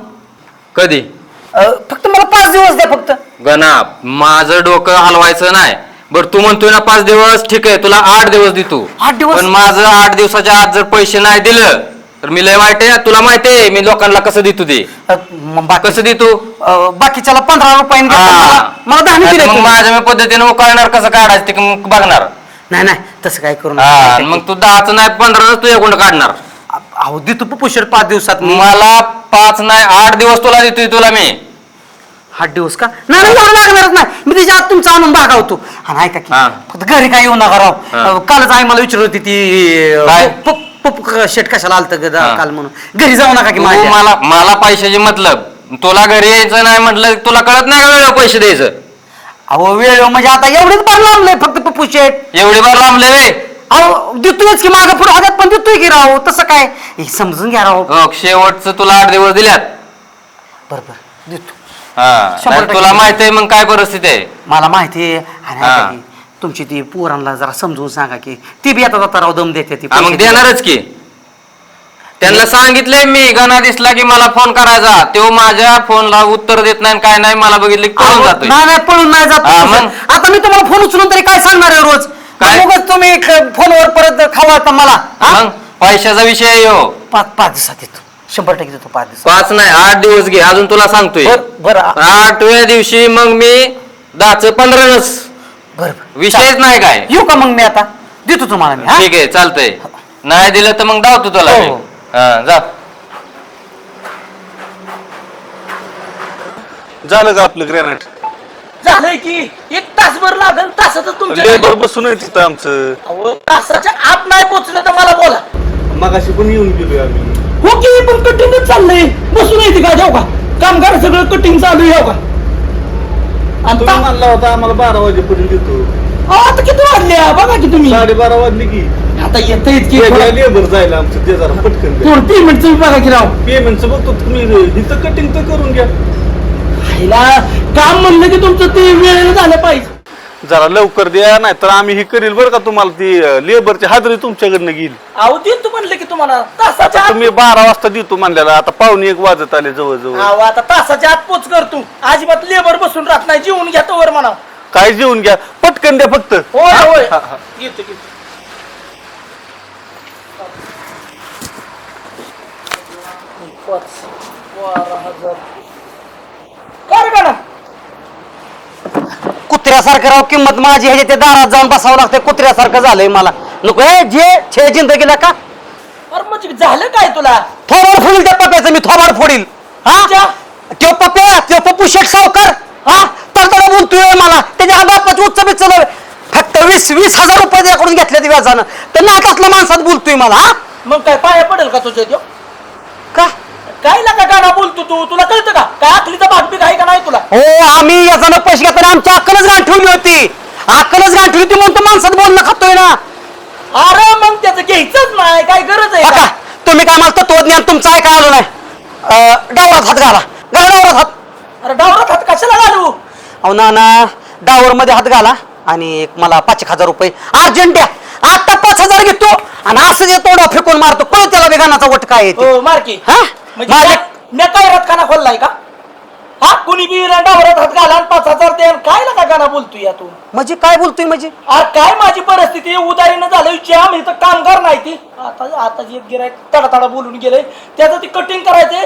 कधी? फक्त मला 5 दिवस द्या फक्त. गणा माझं डोकं हलवायचं नाही. बर तू म्हणतोय ना 5 दिवस ठीक आहे तुला 8 दिवस देतो. 8 दिवस? पण माझं 8 दिवसाच्या आत जर पैसे नाही दिलं तर मी लय वाईट आहे. तुला माहिती आहे मी लोकांना कसं देतो ते. कसं देतो? बाकीच्याला 15 रुपयाने देतो, मला 10 नाही दिले तर मग तुम्ही. माझ्या मी पद्धतीने उकळणार कसं काढायचं ते मग बघणार. नाही नाही तसं काय करू हा नका. आणि मग तू 10च नाही 15च तू एकूण काढणार. अहो देतो पुष्कर 5 दिवसात मी. मला 5 नाही 8 दिवस तुला देतोय तुला मी. 8 दिवस का नाही नाही, एवढं लागणारच नाही मी त्याच्या आत तुमचा आणून भागावतो. आणि ऐका की हा. फक्त घरी काय येऊ नका राव. हा. कालच आई मला विचारत होती ती काय? पप्पू शेट कशाला आलत हा. काल म्हणून घरी जाऊ नका की तू माझ्या. मला पैशाची मतलब. तुला घरी यायचं नाही म्हटलं तुला कळत नाही का वेळेवर पैसे द्यायचं? अहो वेळ म्हणजे आता एवढेच बार लावलंय फक्त पप्पू शेट. एवढी बार लांबले वे. अहो देतोयच की मागं पुढे हातात पण देतोय की राव तसं काय हे समजून घ्या राव. शेवटचं तुला 8 दिवस दिल्यात. बरोबर देतो हा शंभर नाही, टक्के. तुला माहित आहे मग काय परिस्थिती आहे. मला माहिती आहे आणि हा. ऐका की, तुमची ती पोरांना जरा समजून सांगा की ती बी आता जाता राव दम देते ती हा, मग पैसे देणारच की. त्यांना सांगितलंय मी गाणा दिसला की मला फोन करायचा, तो माझ्या फोनला उत्तर देत नाही काय नाही, मला बघितलं की पळून जातोय. नाही नाही, पळून नाही जात हा, तसं. मग? आता मी तुम्हाला फोन उचलून तरी काय सांगणार आहे रोज काय? उगाच तुम्ही फोनवर परत खावा मला हा? मग पैशाचा विषय आहे ह्यो. पाच दिवसात येतो 100% देतो 5 दिवसात 5 नाही 8 दिवस घे, अजून तुला सांगतोय. बरं 8व्या दिवशी मग मी 10चं 15च बरं विषयच नाही काय. येऊ का मग मी आता देतो तुम्हाला मी हा? ठीक आहे चालतंय. नाही दिलं तर मग धावतो तुला हो, मी. हो. हा, जा. झालं का आपलं ग्रॅनाइट? झालंय की 1 तासभर लागेल, तासातच तुमच्या लेबर बसून आहे तिथं आमचं. अहो, तासाच्या आत नाही पोहोचलं तर मला बोला. मगाशी पण येऊन गेलोय आम्ही. हो की पण कटिंगच चाललंय, बसून येते का जाऊ का कामगार सगळं कटिंग चालू आहे का. आणि तुम्ही म्हणला होता आम्हाला 12 वाजेपर्यंत येतो. आता किती वाजल्या बघा की तुम्ही. 12:30 वाजले की आता येतं इतकी लेबर जायला आमचं ते जरा पटकन द्या. थोडं पेमेंटचं बघा की राव. पेमेंटचं बघतो तुम्ही इथं कटिंग तर करून घ्या. हिला काम म्हणलं की तुमचं ते वेळेला झालं पाहिजे. जरा लवकर द्या, नाही तर आम्ही हे करील बरं का. तुम्हाला ती लेबरची हाजरी तुमच्याकडनं घेईल. अहो देतो म्हणलं की तुम्हाला तासाच्या आत. तुम्ही 12 वाजता देतो म्हणलेला, आता 12:45 वाजत आले जवळजवळ. अहो आता तासाच्या आत पोच करतो. अजिबात लेबर बसून राहत नाही, जेवून घ्या तोवर म्हणा. काय जेवून घ्या, पटकन द्या फक्त. होय होय हा, हा. येतो की. कर का ना कुत्र्यासारखं राव किंमत माझी ह्याच्या ते दारात जाऊन बसावं लागतंय कुत्र्यासारखं झालंय मला नको जे छे जिंदगीला का अरे म्हणजे झालं काय तुला. थोबाड फोडील त्या पप्याचं मी थोबाड फोडील हा त्यो पप्या त्यो पप्पू शेठ सावकार हा तडतड बोलतोय मला त्याच्या बापाचं उच्च बीच फक्त 20,000 रुपये त्याकडून घेतले ते व्याजानं तर नाटातल्या माणसात बोलतोय मला हा मग काय पाया पडेल का तुझ्या त्यो. का काय लागा गाणं बोलतो तू, तुला कळतं का काय आखलीचा भाग बी आहे का नाही तुला. हो आम्ही याच्यानं पैसे घेताना आमची अक्कलच गाठ ठेवली होती म्हणून तर माणसात बोलणं खातोय ना. अरे मग त्याचं घ्यायचंच नाही, काय गरज आहे बघा का? तुम्ही काय मला तत्वज्ञान तुमचं ऐका आलो नाही डावरात हात घाला डावरात हात. अरे डावरात हात कशाला घालू. अहो ना डावर मध्ये हात घाला आणि एक मला 5,000 रुपये अर्जंट द्या. आता 5,000 घेतो आणि असं जे तोंडा फेकून मारतो कळत त्याला वेगानाचा वट काय येते हो मारकी हा? म्हणजे माझ्या- मी काय रथखाना खोललाय का. हा कुणी बी डावरात हात घाला आणि 5,000 द्या. काय लागा गाणं बोलतोय या तू. म्हणजे काय बोलतोय म्हणजे अरे काय माझी परिस्थिती उदारीनं झालं जाम इथं कामगार नाही ती. आता जे गिरायक तडा बोलून गेले त्याचं ती कटिंग करायचे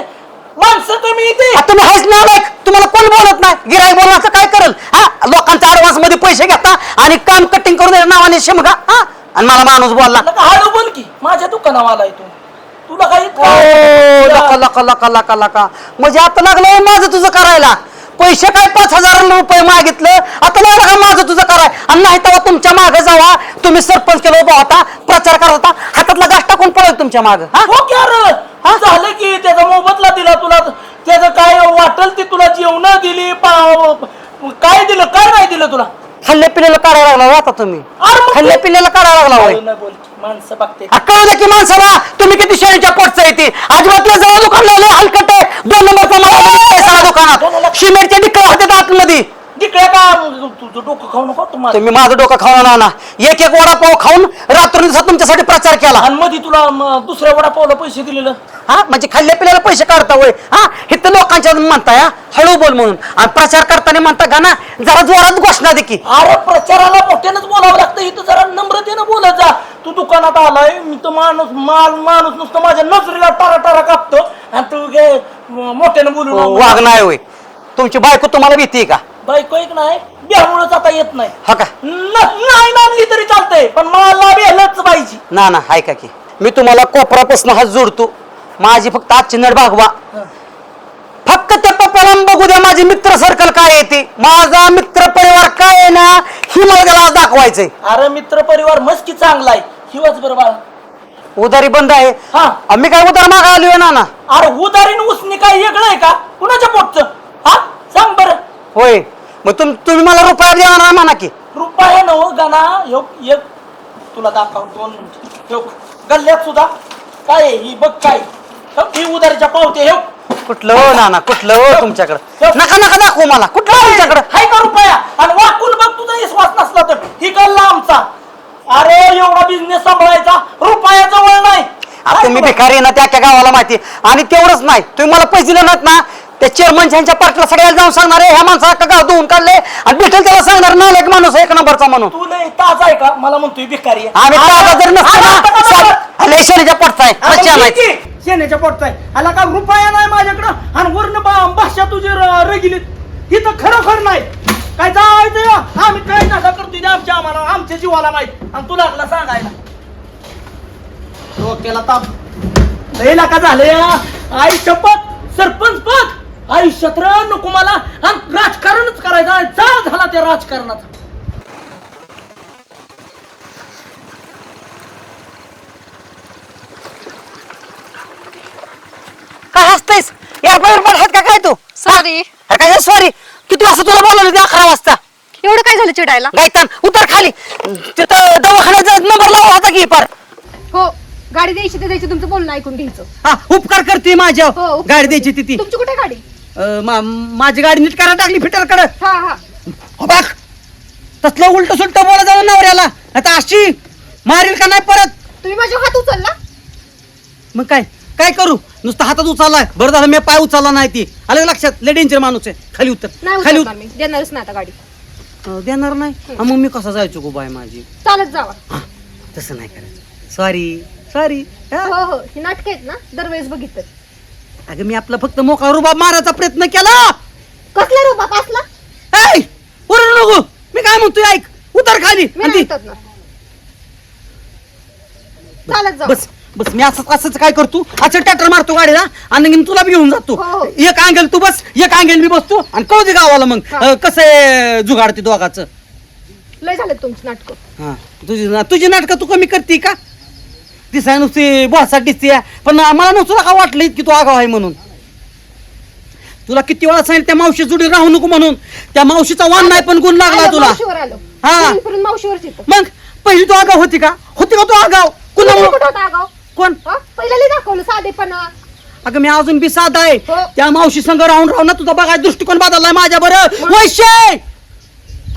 माणसं कमी इथे. आता तुम्ही हायच नाही तुम्हाला कोण बोलत नाही गिराईक बोलण्याचं काय करेल हा लोकांच्या ऍडव्हान्स मध्ये पैसे घेता आणि काम कटिंग करून द्या नावाने शिमगा हा आणि मला माणूस बोलला लका हळू बोल की माझ्या दुकानावाला आहे तू. तुला काही ओ, लका लका लका लका लका म्हणजे आता लागलं माझं तुझं करायला पैसे काय 5,000 रुपये मागितलं आता लागलं का माझं तुझं कराय आणि नाही तेव्हा तुमच्या मागे जावा तुम्ही सरपंच केलं उभा होता प्रचार करत होता हातातला घास टाकून पळत तुमच्या मागे हा हो की अरे झालं की त्याचा मोबदला दिला तुला. त्याचं काय वाटल ती तुला जेवण दिली काय दिलं काय नाही दिलं तुला. खाल्ल्या पिल्ल्याला काढायला लागला आता तुम्ही अरे मग खाल्ल्या पिल्ल्याला काढायला लागला होय नाही बोल की, माणसं बघते. कळलं की माणसाला तुम्ही किती शेळीच्या पोटचा येते अजिबात जवळ दुकान लावले हलकट आहे 2 नंबरचा मला दुकानात सिमेंटच्या डिक्कळ हातात आतमध्ये तिकडे का तुझं डोकं खाऊ नको तुम्हाला. तुम्ही माझं डोकं खाऊन ना एक वडापाव खाऊन रात्र तुमच्यासाठी प्रचार केला आणि मध्ये तुला दुसऱ्या वडापावला पैसे दिलेलं. हा म्हणजे खाल्ल्या पिल्याला पैसे काढता होय हा हे तर लोकांच्या म्हणताय हा हळू बोल म्हणून आणि प्रचार करताना म्हणता का ना जरा जोरात घोषणा दे की अरे प्रचाराला मोठ्यानंच बोलावं लागतं इथं जरा नम्रतेनं बोलत जा. तू दुकानात आलाय मी तर माणूस नुसतं माझ्या नजरेला टारा कापतो आणि तू काय मोठ्यानं बोलू वाघ नाही होय तुमची बायको तुम्हाला भीती का बायको एक नाही बिहामुळेच आता येत नाही. हा का नाही मानली तरी चालतंय पण मला बेलच पाहिजे. ना ऐका की मी तुम्हाला कोपरापासून हात जोडतो माझी फक्त आजची नड भागवा फक्त त्या पप्पाला बघू द्या माझे मित्र सर्कल काय येते माझा मित्र परिवार काय आहे ना ही मला त्याला आज दाखवायचंय. अरे मित्र परिवार मस्की चांगला आहे हिवाच बरं बाळा. उधारी बंद आहे हा आम्ही काय उधार मागा आलोय ना अरे उदारीन उसनी काय वेगळं आहे का कुणाच्या पोटचं हा सांग बरं. होय मग तुम्ही मला रुपया देणार नाही म्हणा की रुपया नव गाणा एक तुला दाखव 2 मिनिट गल्ल्यात सुद्धा काय आहे? ही बघ काय ही उधारीच्या पावते हे कुठलं हो नाना कुठलं हो तुमच्याकडं नका नका दाखवू मला कुठलं हो तुमच्याकडं हाय का रुपया आणि वाकून बघ तुझा विश्वास नसला तर ही गल्ला आमचा. अरे एवढा बिझनेस सांभाळायचा रुपया जवळ नाही. आता तुम्ही भिकारी ना त्या गावाला माहिती आणि तेवढंच नाही तुम्ही मला पैसे दिले नाहीत ना त्या चेअरमन ह्यांच्या पार्टीला सगळ्याला जाऊन सांगणार आहे ह्या माणसाला का गाव धुवून काढले आणि भेटेल त्याला सांगणार ना एक माणूस एक नंबरचा म्हणून. तू लय ताजा आहे का मला म्हणतोय भिकारी आहे. आम्ही ताजा जर नसतो लय शनीच्या पोटचा आहे मच्छी आणायची. शेण्याच्या पोटचा आहे आला का रुपया नाही माझ्याकडं आणि वर्ण भाषा तुझी रगिलीत ही तर खरोखर नाही. काय जायचं आम्ही काय नादा करतोय आमच्या आम्हाला आमच्या जीवाला माहित आणि तुला लागला सांगायला. डोक्याला ताप लय लाका झाले आई शपथ सरपंच पद आयुष्यात नको मला आणि राजकारणच करायचं चाल झाला त्या राजकारणाचा. काय हसतेस एअरपोर्ट आहेत का काय तू सॉरी. काय सॉरी किती वाजता तुला बोलवलं ते 11 वाजता. एवढं काय झालं चिडायला? गायतान उतर खाली तिथं दवाखान्याचा नंबर लावा होता की पार. हो गाडी द्यायची ते द्यायची तुमचं बोलणं ऐकून घ्यायचं. हा उपकार करते माझ्या हो. गाडी द्यायची ती तुमची कुठे गाडी? माझी गाडी नीट करा टाकली फिटर कडे. हा हा बघ तसलं उलट सुलट बोला जाऊन नवऱ्याला आता अशी मारील का नाही परत. तुम्ही माझ्या हात उचलला. मग काय काय करू नुसतं हातात उचललाय बरं झालं मी पाय उचलला नाही ती आलं लक्षात लय डेंजर माणूस आहे. खाली उतर नाही खाली उचलणार मी देणारच नाही आता गाडी. देणार नाही हा, मग मी कसा जायचो गो बाय माझी. चालत जावा. तसं नाही करायचं सॉरी सॉरी. हो हो ही नाटक आहेत ना दरवेळेस बघितलं. अगं मी आपला फक्त मोका रुबाब मारायचा प्रयत्न केला. कसला रुबाब असला? ऐ ओरडू नको मी काय म्हणतोय ऐक उतर खाली मी आणि नाही ती- उतरणार. चालत जाऊ. बस बस मी असंच काय करतो अच्छा ट्रॅक्टर मारतो गाडीला आणि मी तुला बी घेऊन जातो. हो, हो. एक अंगेल तू बस एक अंगेल मी बसतो आणि कळू दे गावाला मग हा. कसं जुगाडते दोघाचं. लय झालं तुमची नाटक. हा तुझी नाटकं तू कमी करते का दिसाय नुसती बॉससाठी दिसते पण मला नसतं का वाटलं की तू आगाव आहे म्हणून. तुला किती वेळा सांगितलं त्या मावशी जुडी राहू नको म्हणून त्या मावशीचा वाण नाही पण गुण लागला तुला. मावशीवर आलो. हा. फिरून मावशीवरच येतो. मग पहिली तू आगाव होती का तू आगाव कुणामुळे कुठं होता आगाव? कोण हा? पहिला लय दाखवलं साधेपणा. अगं मी अजून बी साधा आहे हो. त्या मावशी संघ राहून ना तुझा बघाय दृष्टिकोन बदललाय माझ्या बरं वैशे.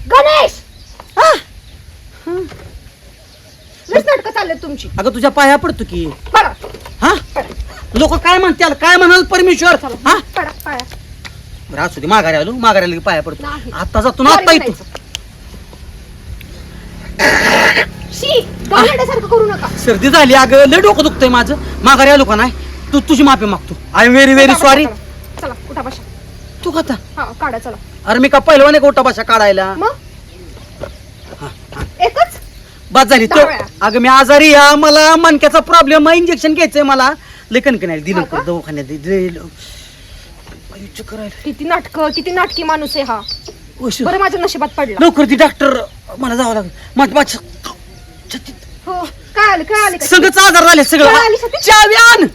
गणेश हा? लयच नाटकं चाललेत तुमची. अगं तुझ्या पाया पडतो की पडा हा लोक काय म्हणतील काय म्हणाल परमेश्वर हा पडा पाया. बरं असू दे माघारी आलो माघारी आलो की पाया पडतो नाही. आता जातो ना आता येतो. शी गाण्यासारखं करू नका. सर्दी झाली अगं लय डोकं दुखतंय माझं माघारी आलो का नाही तू तुझी माफी मागतो I am very very sorry. चला उठा बशा. तू खाता हा काढा चला. अरे मी का पहिलवान एक गोटा भाषा काढायला मग एकच बाद झाली तो 10 वेळा. अगं मी आजारी या मला मणक्याचा प्रॉब्लेम आहे इंजेक्शन घ्यायचंय मला लेखन नाही दिलं हा का? दवाखान्यात किती किती नाटकी माणूस आहे हा. लवकर बरं माझ्या नशिबात पडला. ती डॉक्टर मला जावं लागेल माझ्या हो काय आले का? सगळंच आजार झाले सगळं काय आली सती? चावी आण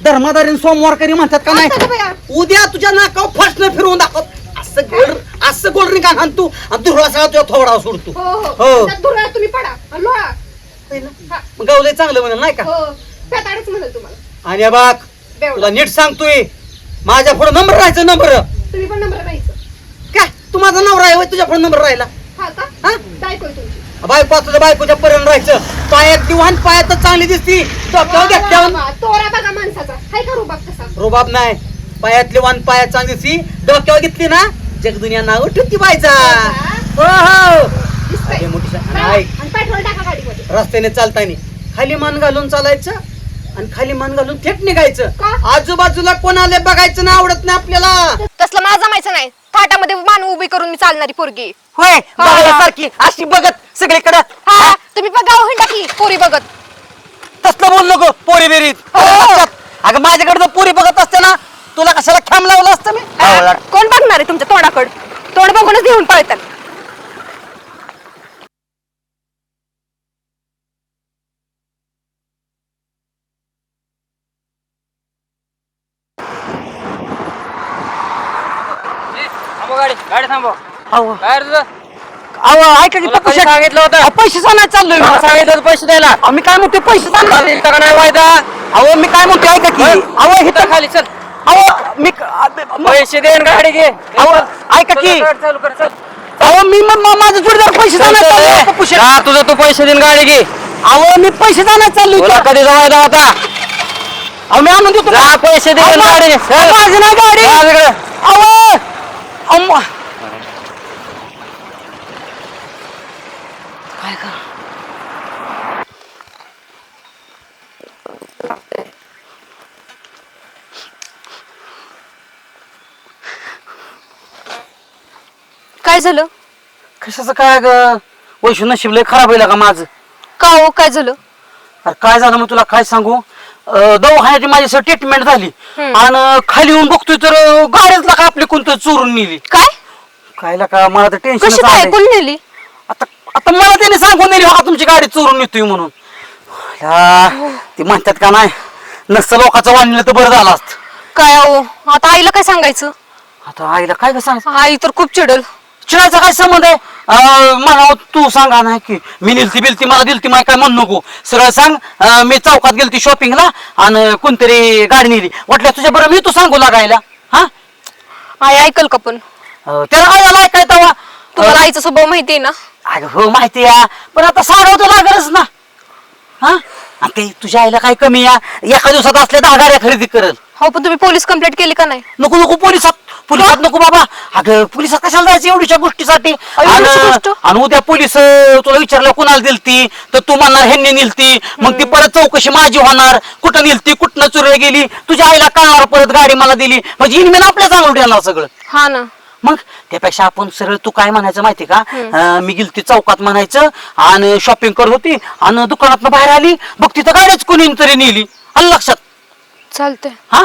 धर्मादारी सोमवारकरी म्हणतात का आता का नाही बया? उद्या तुझ्या नाकावर फासणं फिरवून दाखव असं गोल रिंग आण तू आणि दुर्वा सगळा तुझ्या थोडा सोडतो. हो हो हो. त्यात धुरळा तुम्ही पडा आणि लोळा. हा. मग गावलंय चांगलं म्हणेल नाही का हो पेताडच म्हणेल तुम्हाला. आणि बाग बेवडा. तुला नीट सांगतोय माझ्या पुढे नंबर राहायचं नंबर तुम्ही पण नंबर राहायचं. काय तू माझा नंबर आहे तुझ्या पुढे नंबर राहिला हा का? हा? बायकोय तुमची. बायको तुझ्या बायकोच्या पर्यंत राहायचं पायात दिवाण पायात तर चांगली दिसती डोक्यावर वा, तोरा बघा माणसाचा हाय का रुबाब कसा? रोबाब नाही पायातली वाण पायात चांगली दिसती डोक्यावर घेतली ना जगदुनिया नाव ठेवती बायचा. हो हो दिसतंय. अरे मोठी सा- राहा. ऐक. आणि पेट्रोल टाका गाडीमध्ये. रस्त्याने चालताना खाली मान घालून चालायचं आणि खाली मान घालून थेट निघायचं. का? आजूबाजूला कोण आले बघायचं ना आवडत नाही आपल्याला. तसलं मला जमायचं नाही. थाटामध्ये मान उभी करून मी चालणारी पोरगी. होय बघायसारखी अशी बघत सगळीकडे हा तुम्ही पण गाव हिंडा की पोरी बघत. तसलं बोल नको पोरी बेरीत. अगं माझ्याकडे जर पोरी बघत असते ना तुला कशाला खेम लावलं असतं मी. कोण बघणार आहे तुमच्या तोंडाकडे? तोंड बघूनच घेऊन पळतात. गाडी थांबव. अहो ऐका की पैसे सांगितलं होतं पैसे सांगायला चाललोय सांगितलं पैसे द्यायला मी काय म्हणते पैसे सांगणार नाही वायदा. अहो मी काय म्हणते ऐका की अहो इथं खाली चल अहो मी पैसे दे गाडी घे अहो ऐका की अहो मी माझं जोडीदार पैसे जाणार चाललोय आता पुशेत. तुझं तू पैसे देऊन गाडी घे अहो मी पैसे जाणार चाललोय तुला इथं. कधी जमायला होता अहो मी आणून देतो जा पैसे दे अहो, गाडी घे अहो, माझी नाही गाडी अहो अम्मा. काय झालं? कशाचं काय ग वैशू नशीब लय खराब होईल का माझं का हो काय झालं? अरे काय झालं मग तुला काय सांगू दवाखान्याची माझी ट्रीटमेंट झाली आणि खाली येऊन बघतोय तर गाडीतला का आपली कोणतं चोरून नेली काय कायला का मला तर कशी टेन्शन काय कोण नेली? आता आता मला त्याने सांगून नेली बघा तुमची गाडी चोरून नेतोय म्हणून ते म्हणतात का नाही नसतं लोकांचं वाढलं तर बरं झालं असतं काय हो आता आईला काय सांगायचं? आता आईला काय का सांग आई तर खूप चिडल. चिडायचा काय संबंध आहे मला तू सांगा नाही की मी निलती बिलती मला दिलती मला काय म्हणू नको सरळ सांग मी चौकात गेलती शॉपिंगला आणि कोणतरी गाडी नेली वाटलं तुझ्या बरं मी तू सांगू लागायला हा आई ऐकल का पण? त्याला काय झालं काय तेव्हा तुम्हाला आईचा स्वभाव माहिती आहे ना? अगं हो माहिती आहे पण आता सांगावं तर लागलच ना हा आणि ते तुझ्या आईला काय कमी या एका दिवसात असल्या 10 गाड्या खरेदी करल हो पण तुम्ही पोलीस कंप्लेंट केली का नाही? नको नको पोलिसात नको बाबा अगं पोलिसात कशाला जायचं एवढ्या गोष्टीसाठी एवढीशी गोष्ट? आणि उद्या पोलीस तुला विचारलं कुणाला दिलती तर तू म्हणणार ह्यांनी निलती मग ती परत चौकशी माझी होणार कुठं निलती कुठनं चुरळ गेली तुझ्या आईला कळणार परत गाडी मला दिली म्हणजे इनमेन आपल्या चांगलं येणार सगळं हा ना. मग त्यापेक्षा आपण सरळ तू काय म्हणायचं माहिती का मी गेलती चौकात म्हणायचं आणि शॉपिंग करत होती आणि दुकानात बाहेर आली बघ तिथं गाडीच कोणी तरी नेली आलं लक्षात चालतंय. हा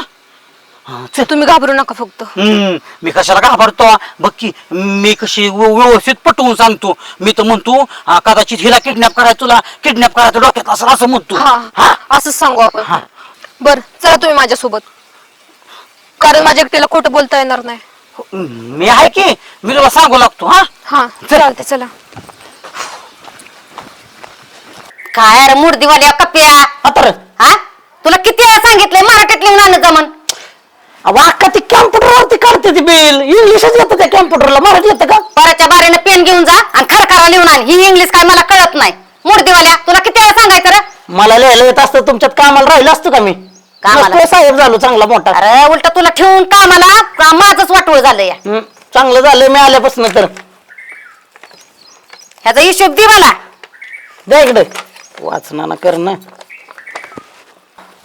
चल तुम्ही घाबरू नका फक्त. मी कशाला घाबरतो बघ की मी कशी व्यवस्थित पटवून सांगतो मी तर म्हणतो कदाचित हिला किडनॅप करायचं तुला किडनॅप करायचं डोक्यात असं म्हणतो हा असंच सांगू आपण. बर चला तुम्ही माझ्यासोबत कारण माझ्या एकटीला खोटं बोलता येणार नाही. मी आहे की मी तुला सांगू लागतो हा हा चालते चला. काय अरे मूर्दीवाल्या कप्या आता हा तुला किती वेळा सांगितलंय मराठीत लिहून आणत जमन. अक्का ती कॅम्प्युटरवरती काढते ती बिल इंग्लिशच येतं त्या कॅम्प्युटरला मराठी येतं का? परतच्या बारीने पेन घेऊन जा आणि खरखरा लिहून आण. ही इंग्लिश काय मला कळत नाही. मूर्दीवाल्या तुला किती वेळा सांगायचं रे? मला लिहायला येत असतं तुमच्यात कामाला राहिलं असतं का मी कामाला? नसतोय साहेब झालो चांगला मोठा. अरे उलट तुला ठेवून कामाला माझंच वाटोळ झालं या. चांगलं झालं मी आल्यापासून तर ह्याचा हिशोब दे मला. द्या इकडे वाचना कर ना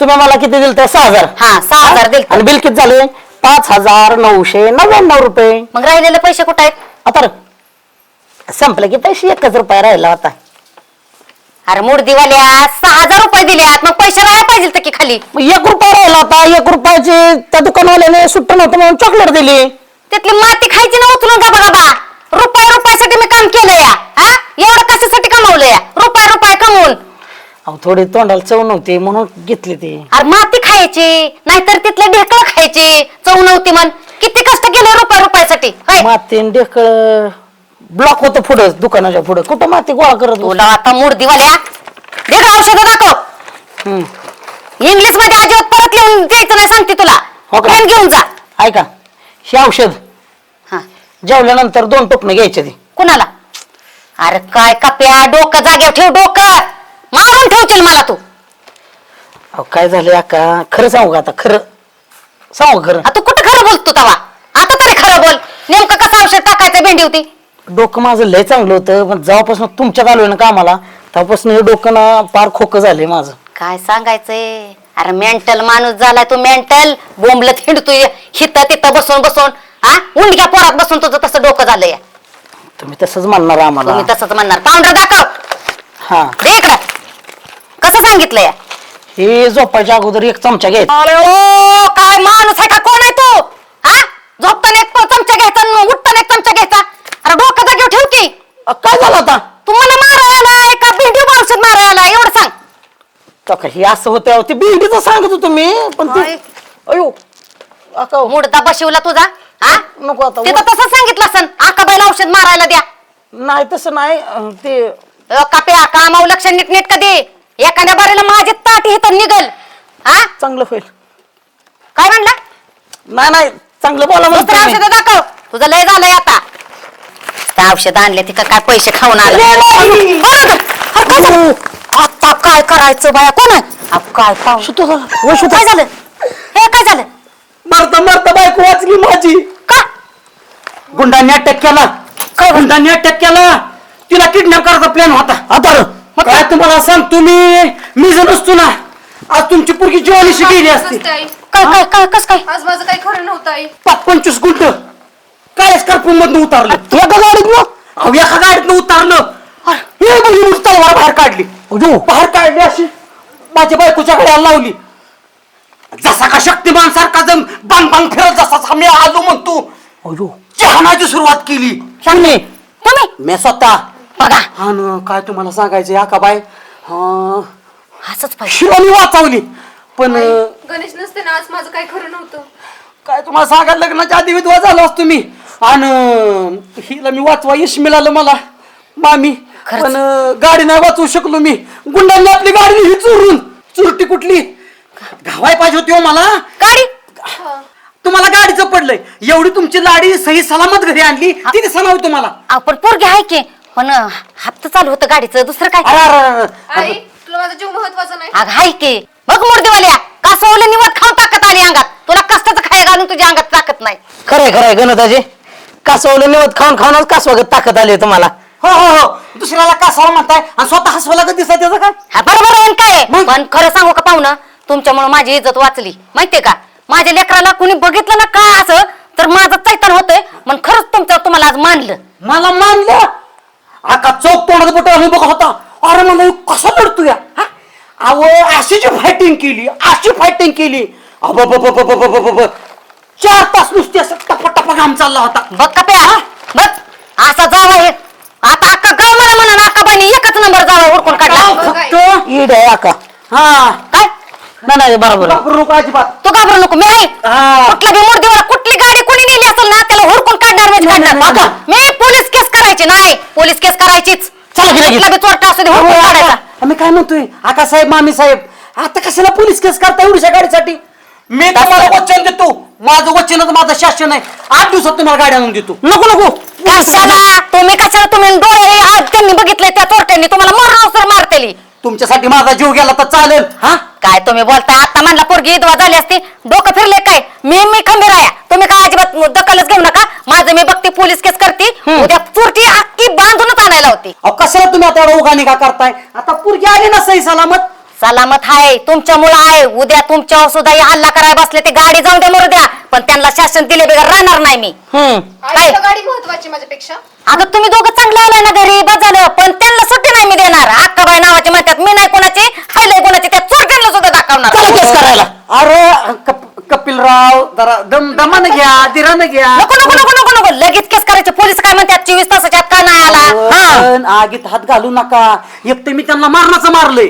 तुम्ही मला किती दिलं तर 6,000 हा 6,000 दिल. आणि बिल किती झाले 5,999 रुपये. मग राहिलेले पैसे कुठे आहेत? आता संपलं की पैसे 1 रुपया राहिला होता. अरे मूर्दीवाल्या 6,000 रुपये दिल्यात मग पैसे राहायला पाहिजे तर की खाली. मग 1 रुपया राहिला होता 1 रुपयाचे त्या दुकानवाल्याने सुट्ट नव्हतं म्हणून चॉकलेट दिली. त्यातली माती खायची ना उचलून का बघा रुपयासाठी मी काम केलं या. हा एवढं कशासाठी कमावलं या रुपया कमवून. अहो थोडी तोंडाला चव नव्हती म्हणून घेतली ती. अरे माती खायची नाहीतर तिथले ढेकळ खायचे चव नव्हती म्हण. किती कष्ट केले रुपयासाठी. मातीन ढेकळ ब्लॉक होतं पुढं दुकानाच्या पुढं कुठं माती गोळा करत तुला आता मूर्दीवाल्या दे का औषध दाखव. इंग्लिश मध्ये अजिबात परत लिहून द्यायचं नाही सांगते तुला. हो का? पेन घेऊन जा. ऐका हे औषध हा जेवल्यानंतर 2 टोपणं घ्यायचे ती. कुणाला? अरे काय कप्या डोकं जागेवर ठेव डोकं मारून ठेवशील मला तू. अहो काय झालं अक्का खरं सांगू का आता खरं सांगू खरं तू कुठं खरं बोलतो तवा आता तरी खरं बोल. नेमकं कसं औषध टाकायचं भेंडी होती? डोकं माझं लय चांगलं होतं पण जेव्हापासून तुमच्यात आलोय ना कामाला तेव्हापासून हे डोकं ना पार खोकं झालंय माझं. काय सांगायचंय? अरे मेंटल माणूस झालाय तू मेंटल बोंबलत हिंडतोय हिथं तिथं बसून हा उंडक्या पोरात बसून तुझं तसं डोकं झालंय. तुम्ही तसंच म्हणणार आम्हाला. तुम्ही तसंच म्हणणार. पाऊंडर दाखव. हा दे इकडं. कसं सांगितलंय? हे झोपायच्या अगोदर 1 चमचा घ्यायचा. अरे ओ काय माणूस आहे का कोण आहे तू? हा झोपताना 1 चमचा घ्यायचा आणि उठताना 1 चमचा घ्यायचा. अरे डोकं जागेवर ठेव की. काय झालं आता तू मला मारायला आलाय का भेंडी औषध मारायला आलाय एवढं सांग. हे असं होतं ते बिल्डीचं सांगत होतो मी पण ते अयो अक्का मुडदा बशिवला तुझा. हा नको आता तिथं तसं सांगितलं असन आकाबाईला औषध मारायला द्या. नाही तसं नाही ते काप्या कामाव लक्ष नीट दे. एखाद्या बारीला माझे ताट इथं निघल. हा चांगलं होईल. काय म्हणला? नाही नाही चांगलं बोला म्हणतो दुसरं मी. औषध दाखव. तुझं लय झालंय आता. त्या औषध आणले ती का काय पैसे खाऊन आलं. आता काय करायचं बाया कोण आहे? काय काय झालं? हे काय झालं? मरता मरता बायको वाचली माझी. का? गुंडांनी अटॅक केला. काय गुंडांनी अटॅक केला? तिला किडनॅप करायचा प्लॅन होता. आता काय तुम्हाला सांगतो मी जर नसतो ना आज तुमची पोरगी जीवानीशी गेली असती. काय काय काय कस काय? आज माझं काही खरं नव्हतं आई. 25 गुंट काय स्कॉर्पिओ मधून उतारलं. एका गाडीत ना अहो एका गाडीतनं उतारलं. हे बघ तलवार बाहेर काढली. बाहेर काढली अशी माझ्या बायकोच्या गळ्याला लावली. जसा का शक्तिमान सारखा जण बांग बांग फिरत जसा मी आलो म्हणतो चहानाची सुरुवात केली. तुम्ही मी स्वतः बघा हा न काय तुम्हाला सांगायचं आकाबाई असंच पाहिजे. शिवानी वाचवली पण गणेश नसते ना आज माझं काही खरं नव्हतं. काय तुम्हाला सांगायला लग्नाच्या आधी विधवा झालो असतो मी आणि हिला मी वाचवा यश मिळालं मला मामी. पण गाडी नाही वाचवू शकलो मी. गुंडांनी आपली गाडी ही चुरटी कुठली घावाय पाहिजे होती हो मला गाडी तुम्हाला गाडीचं पडलंय. एवढी तुमची लाडी सही सलामत घरी आणली ती दिसणार तुम्हाला. आपण पोरगे आहे की पण हप्ता चालू होतं गाडीचं दुसरं काय? आई तुला माझा जीव महत्वाचा नाही. अग हाय की बघ मूर्तीवाल्या का सोवलं निवड खाऊन ताकद आली अंगात. तुला कष्टाचं खाय घालून तुझ्या अंगात ताकद नाही. खरंय खरंय गणताजी कासवलं निवत खाऊन खाऊनच कासवागत ताकद आली तुम्हाला. हो हो हो दुसऱ्याला कासावा म्हणताय आणि स्वतः हसवाला कधी दिसत त्याचं काय. हा बरोबर आहे काय. पण खरं सांगू का पाहुणं तुमच्यामुळे माझी इज्जत वाचली माहितीये का. माझ्या लेकराला कुणी बघितलं ना का असं तर माझं चैतन होतंय. पण खरंच तुम्हाला आज मानलं. मला मानलं आका चौक तोंडात बोट बघत होता. अरे मला कसा लढतो या अहो अशी जी फायटिंग केली 4 तास नुसती असं टप्पा टप्पा घाम चालला होता. बघ का प्या बघ असा जावा हे आता अक्का गाव मला म्हणा अक्का बाईने एकच नंबर जावा उरकून काढला. फक्त ईड आहे आका. हा काय नाही बरोबर आहे. घाबरू नको अजिबात. तू घाबरू नको मी आहे. कुठल्या बी मूर्तीवर कुठली गाडी कोणी नेली असेल ना त्याला हुडकून काढणार म्हणजे काढणार. मी पोलीस केस करायची नाही पोलीस केस करायचीच. चला की लगेच. कुठला बी चोरटा असू दे हुडकून काढायचा. आम्ही काय म्हणतोय आका साहेब मामी साहेब आता कशाला पोलीस केस करता एवढ्या गाडीसाठी. मी तुम्हाला वचन देतो माझं वचनच माझं शासन आहे. 8 दिवसात तुम्हाला गाडी आणून देतो. नको नको कशाला तुम्ही डोळे आज त्यांनी बघितले त्या चोरट्यांनी तुम्हाला मरणावर मारतेली. तुमच्यासाठी माझा जीव गेला तर चालेल. हा काय तुम्ही बोलताय आता म्हणला पोरगी विधवा झाली असती डोकं फिरले काय. मी खंबीर आहे तुम्ही काय अजिबात दखलच घेऊ नका. माझं मी बघते पोलीस केस करते उद्या चोरटी अख्खी बांधूनच आणायला होती. अहो कशाला तुम्ही आता उगाणी का करताय. आता पोरगी आली ना सही सलामत. सलामत आहे तुमच्यामुळं आहे. उद्या तुमच्यावर सुद्धा हे हल्ला करायला बसले ते गाडी जाऊन दे मरू द्या पण त्यांना शासन दिले बिगर राहणार नाही मी. आई तुला गाडी महत्वाची माझ्यापेक्षा. आता तुम्ही दोघं चांगले आले ना घरी बस झालं पण त्यांना सुट्टी नाही मी देणार. अक्काबाई नावाची म्हणतात मी नाही कोणाची हायलय कोणाची त्या चोरट्यांना सुद्धा दाखवणार. केस करायला अरे कपिलराव जरा दमानं घ्या धीरानं घ्या. नको नको नको नको नको लगेच केस करायचे. पोलीस काय म्हणतात 24 तासाच्या आत का नाही आला. पण आगीत हात घालू नका. एक तर मी त्यांना मारण्याचं मारलंय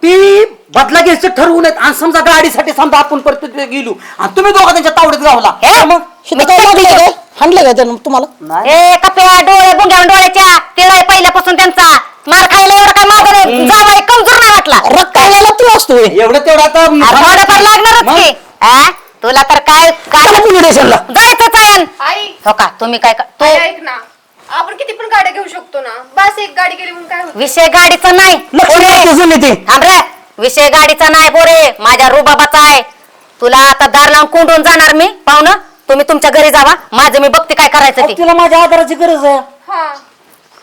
ती बदला घ्यायचं ठरवून आणि समजा गाडीसाठी समजा आपण परत गेलो आणि तुम्ही दोघं त्यांच्या तावडीत गावला हाणलं का त्यानं तुम्हाला. ए कप्या डोळे बुंग्यावर डोळ्याच्या तिळाय पहिल्यापासून त्यांचा मार खायला एवढं काय मागं नाही. जावाई कमजोर नाही वाटला. रक्ताला तू असतोय एवढं तेवढं आता थोडंफार लागणारच की. तुला तर काय काय स्टेशनला जायचंच आहे. आई हो का तुम्ही काय तू आई, ऐक ना आपण किती पण गाड्या घेऊ शकतो ना. बस एक गाडी गेली म्हणून काय होतं. विषय गाडीचा नाही थांब रे. विषय गाडीचा नाही पोरे माझ्या रुबाबाचा आहे. तुला आता दार लावून कोंडून जाणार मी पाहुणं. तुम्ही तुमच्या घरी जावा माझं मी बघते काय करायचं ते. तिला माझ्या आधाराची गरज आहे. हा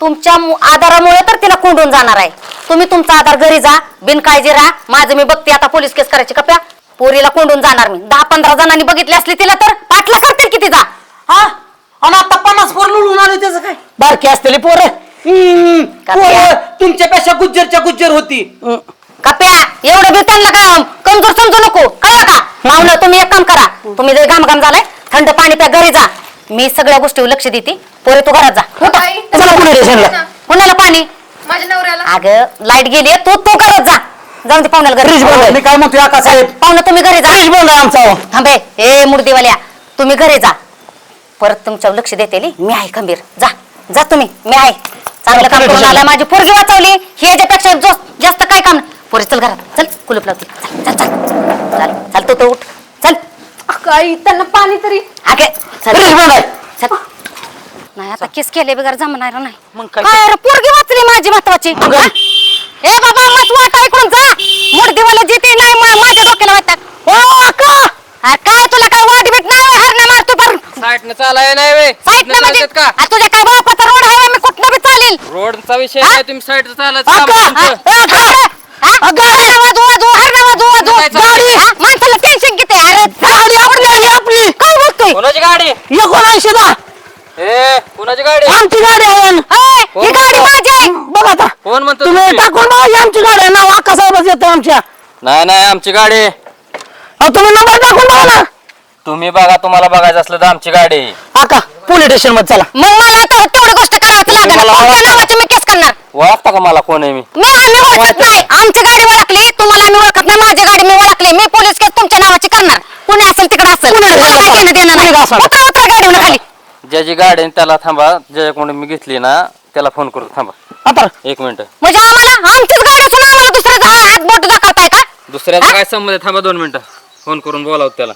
तुमच्या आधारामुळे तर तिला कोंडून जाणार आहे. तुम्ही तुमचा आधार घरी जा बिनकाळजी राहा. माझं मी बघते आता पोलीस केस करायची कप्या. पोरीला कोंडून जाणार मी. 10-15 जणांनी बघितली असली तिला तर पाठला करतील किती जा. हा आणि आता 50 पोर लुळून आले त्याचं काय. बारकी असलेली पोरं पोरं तुमच्यापेक्षा गुज्जरच्या गुज्जर होती. कप्या एवढं बी त्यांना काय कमजोर समजू नको कळलं का. पाहुणं तुम्ही एक काम करा. तुम्ही जर घाम झालाय थंड पाणी प्या घरी जा. मी सगळ्या गोष्टीवर लक्ष देते. पोरे तू घरात जा. आई, चला पोलीस स्टेशनला. कोणाला पाणी माझ्या नवऱ्याला. अगं लाईट गेली तू तू घरात जा. जाऊन दे पाहुण्याला घरी. मी काय म्हणतोय आका साहेब पाहुणं तुम्ही घरी जा. बोलला आमचा थांबे ए मुर्दीवाल्या तुम्ही घरी जा. परत तुमच्यावर लक्ष देते मी आहे खंबीर. जा जा तुम्ही मी आहे. चांगलं काम करून आला. माझी पोरगी वाचवली हे याच्यापेक्षा जास्त काय काम नाही. पोरी चल घरात चल कुलूप लावते. चल चल चल चल तू तो उठ चल. आई त्यांना पाणी तरी. अगे चल. फ्रीज बंद आहे. चल. नाही आता केस केले बिगर जमणार नाही. मग काय? काय रे, पोरगी वाचली माझी महत्वाची. हा? ए बाबा मत वाटा इकडून जा. मुडदीवाला जिथे नाही माझ्या डोक्याला वाटतात. ओ अक्का, काय तुला काय वाट बीट नाही हरणं मारतो पर साईडनं चालाय नाही वे साईडनं म्हणजे तुझ्या काय बापाचा रोड आहे मी कुठनं बी चालेल. रोडचा विषय नाही तुम्ही साईडचं चालत माणसाला टेन्शन किती आहे? अरे गाडी आपली आपली काय बोलतोय? कोणाची गाडी 19 दा ए कुणाची गाडी आमची गाडी आहे ही गाडी माझी आहे. बघा आता कोण म्हणतो तुम्ही तुमची? टाकून बघा ही आमची गाडी आहे नाव अक्का साहेबच येतं आमच्या. नाही नाही आमची गाडी अहो तुम्ही नंबर टाकून बघा ना. तुम्ही बघा तुम्हाला बघायचं असलं तर आमची गाडी अक्का पोलीस स्टेशन मध्ये चला. मग मला आता तेवढी गोष्ट करावंच लागेल. मला तुमच्या नावाची मी केस करणार. ओळखता का मला कोण आहे मी आम्ही ओळखत नाही. आमची गाडी ओळखली तुम्हाला आम्ही ओळखत नाही. माझी गाडी मी ओळखली. मी पोलीस केस तुमच्या नावाची करणार. कुणी असेल तिकडे असेल मला काय घेणं देणं नाही. उतर उतर गाडीवर खाली. ज्याची गाडी आहे त्याला थांबा ज्याच्याकडून मी घेतली ना त्याला फोन करू थांबा आता 1 मिनिट म्हणजे आम्हाला आमचीच गाडी असून आम्हाला दुसऱ्याचा हात बोट दाखवताय का? दुसऱ्याचा काय संबंध आहे? थांबा 2 मिनिटं फोन करून बोलावं त्याला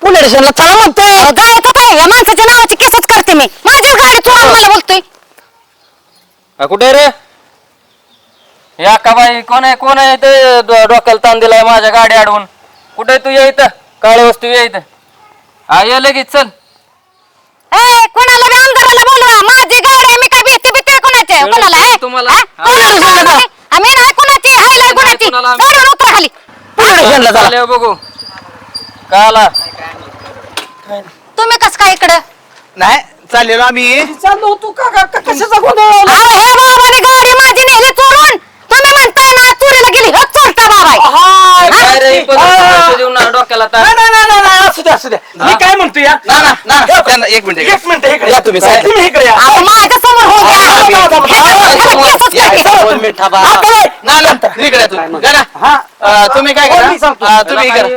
पोलीस स्टेशनला चला म्हणतोय. जायचं काय या माणसाच्या नावाची केसच करते मी. माझीच गाडी चोरून मला बोलतोय. कुठे रे हे अक्काबाई कोण आहे ते डोक्याला ताण दिलाय माझ्या गाडी अडवून कुठे तू ये इथं काळी वस्तू ये इथं हा ये लगेच चल ए कोणाला बी आमदाराला बोलवा. माझी गाडी आहे. मी काय भीती भीती कोणाची आहे? कोणाला आहे? तुम्हाला? हा? कोणाला बोलवा? आम्ही नाही कोणाची हाय नाही कोणाची. कोणाला? गाडीवर उतरा खाली. पोलीस स्टेशनला चला. आल्यावर बघू का आला तुम्ही कस काय इकडं? नाही चाललेलो आम्ही चाललो तू का कशाचा गोंधळ लावला? अहो, हे बाबाने गाडी माझी नेली चोरून. तुम्ही म्हणताय ना चोरीला गेली. हो चोरटा बाबा आहे. काय रे ही पद्धत पैसे देऊन ना डोक्याला ताण नाही, असू द्या असू द्या. मी काय म्हणतोय या त्यांना 1 मिनिट एक मिनिट इकडे या तुम्ही साईडला. तुम्ही इकडे या. अहो, माझ्या समोर हो द्या. हा, हे हा, तर केसच या, करते. या, 2 मिनिट थांबा. तुम्ही काय करा तुम्ही करा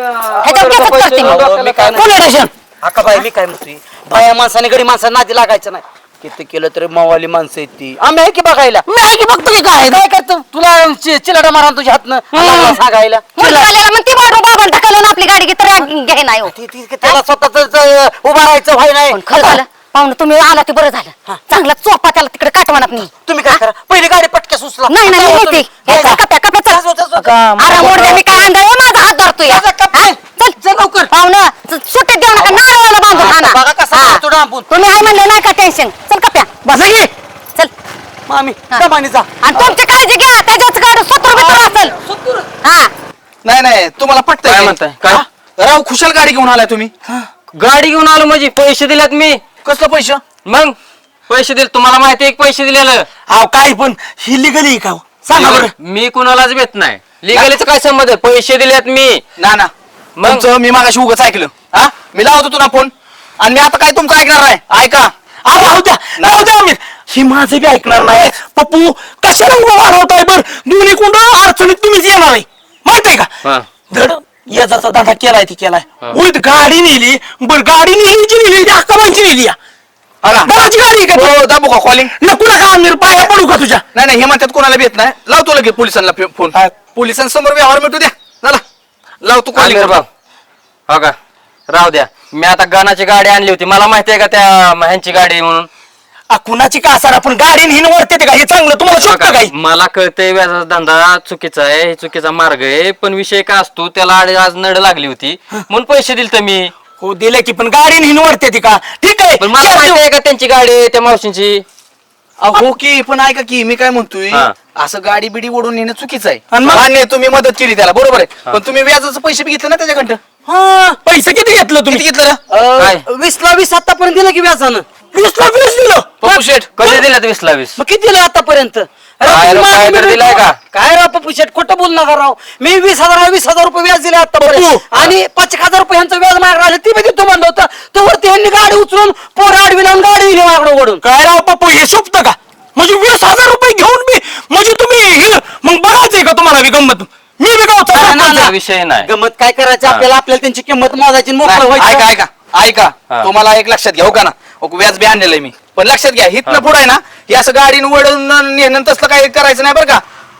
ह्याच्यावर केसच करते मी. पोलीस स्टेशन अक्का बाई मी काय म्हणतोय बाया माणसाने गडी माणसाने नादी लागायचं नाही किती केलं तरी मवाली माणसं आहेत ती आम्ही आहे की बघायला मी आहे की बघतो की काय काय करतो तुला चिलाटा मारा तुझ्या हातनं सांगायला मुलगाल्याला म्हणते बाबा बाबा ढकलून आपली गाडी घे नाही हो. त्याला स्वतःच उभा राहायचं व्हाय नाही पण खरं झालं पाहुणं तुम्ही आला ते बरं झालं. चांगला चोपा त्याला तिकडे काटवानात नाही. तुम्ही काय करा पहिली गाडी पटक्या सुचला नाही नाही नेते. कप्या कप्या चल. अरे मोडदे मी काय अंदाज माझा हात धरतोय. हा? चल लवकर पाहुणं सुट्टी देऊ नका नारळाला बांधून आणा. बघा कसा हा. करतो डांबून. तुम्ही आहे म्हणले नाही का टेन्शन. चल कप्या बस की चल. मामी हा. दमानी जा आणि तुमची काळजी घ्या. त्याच्याच गाडी 70 मीटर असेल. हा नाही तुम्हाला पटतंय काय की? म्हणताय? हा? राव खुशाल गाडी घेऊन आलाय तुम्ही गाडी घेऊन आलो म्हणजे पैसे दिलेत मी कसलं पैसे मग पैसे दिले तुम्हाला माहिती आहे पैसे दिलेलं अहो काय पण ही लिगली का हो? सांगा बरं. मी कुणालाच भेट नाही लिगलीचं काय संबंध आहे पैसे दिलेत मी ना मग? तुमचं मी मागाशी उगाच ऐकलं हा मी लावतो तुला फोन आणि मी आता काय तुमचं ऐकणार नाही ऐका अहो राहू द्या अमित ही माझं बी ऐकणार नाही. पप्पू कशाला उभं वाढवताय बर दोन्ही कुंड अडचणीत तुम्हीच येणार आहे माहितीये का हा. धड याचा दादा केलाय ती केलाय उलट गाडी नेली बर गाडी नेलीची नेली ती अक्काबाईची नेली या घराची गाडी आहे का ती? हो दाबू का कॉलिंग नको नका आम्ही पाया पडू का तुझ्या नाही हे म्हणतात कोणाला भेट नाही लावतो लगेच पोलिसांना फोन पोलिसांसमोर व्यवहार मिळतो द्या चला लावतो कॉलिंग आमिर भाऊ हो का राहू द्या मी आता गणाची गाडी आणली होती मला माहिती आहे का त्या ह्यांची गाडी आहे म्हणून कुणाची का असणार आपण गाडी नेहून वरते का हे चांगलं तुम्हाला शोधतं काही मला कळतंय व्याजाचा धंदा चुकीचा आहे हे चुकीचा मार्ग आहे पण विषय काय असतो त्याला आज नड लागली होती म्हणून पैसे दिले मी हो दिले की पण गाडी नेहून वरते ती का ठीक आहे पण मला माहिती आहे का त्यांची गाडी आहे, त्या मावशींची हो की पण ऐका की मी काय म्हणतोय हा. असं गाडी बिडी ओढून नेणं चुकीचं आहे आणि मग? मान्य आहे, तुम्ही मदत केली त्याला बरोबर आहे पण तुम्ही व्याजाचे पैसे बी घेतले ना त्याच्याकडं हा पैसे किती घेतलं किती तुम्ही घेतलं ना काय 20ला 20 आतापर्यंत दिलं की व्याजानं 20 दिलं पप्पू शेठ कधी दिल्यात 20 मग किती दिलं आतापर्यंत काय राव, काय तर दिलाय का? काय राव पप्पू शेट खोटं बोल नका राव मी 20,000 रुपये व्याज दिले आतापर्यंत आणि 5,000 रुपये ह्यांचं व्याज मागे राहिले ती बी देतो म्हणलं होतं तोवरती ह्यांनी गाडी उचलून पोरं आडवी लावून गाडी दिली माझ्याकडे ओढून काय राव पप्पू हे शोभतं का म्हणजे 20,000 रुपये घेऊन मी म्हणजे तुम्ही हे मग बघायचंय का तुम्हाला बी गंमत मी बी गावचा विषय नाही गमत काय करायचं आपल्याला त्यांची किंमत मोजायची आणि मोकळं नाही, व्हायचं. ऐका ऐका हा. तुम्हाला एक लक्षात घ्या हो का ना व्याज बी आणलेलं आहे मी पण लक्षात घ्या हिथनं पुढे आहे ना हे असं गाडीनं वडून नेणं तसलं काही करायचं नाही बरं का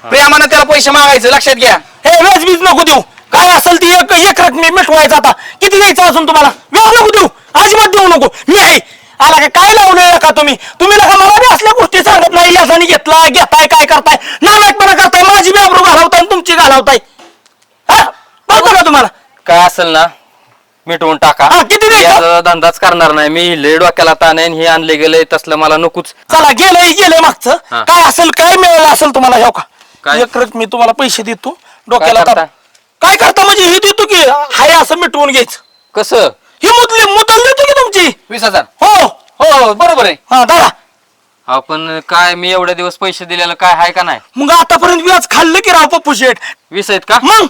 प्रेमानं त्याला पैसे मागायचं लक्षात घ्या हे व्याज बीज नको देऊ काय असेल ती एक रकमी मिटवायचं. आता किती द्यायचं असून तुम्हाला? व्याज नको देऊ, अजिबात देऊ नको. मी आहे. आला का काय लावलंय का तुम्ही नका मला बी असल्या गोष्टी सांगत नाही. याजाने घेताय काय करताय, नालायकपणा करताय, माझी बी आबरू घालवताय आणि तुमची घालवताय. हा कळतं का तुम्हाला? काय असेल ना मिटवून टाका. हा, किती द्यायचं? याचा धंदाच करणार नाही मी. लय डोक्याला ताण आहे आणि हे आणले गेले तसलं मला नकोच. चला गेलंय मागचं. हा. काय असेल, काय मिळालं असेल तुम्हाला? हो का काय? एक रकमी तुम्हाला पैसे देतो डोक्याला काय करता? ताप. काय करता म्हणजे हे देतो की हाय असं मिटवून घ्यायचं. कसं? ही मुदल देतो की तुमची. 20,000. हो हो बरोबर आहे. हा दादा. आपण काय मी एवढे दिवस पैसे दिलेलं काय आहे का नाही? मग आतापर्यंत व्याज खाल्लं की राव पप्पू शेठ? 20 आहेत का? मग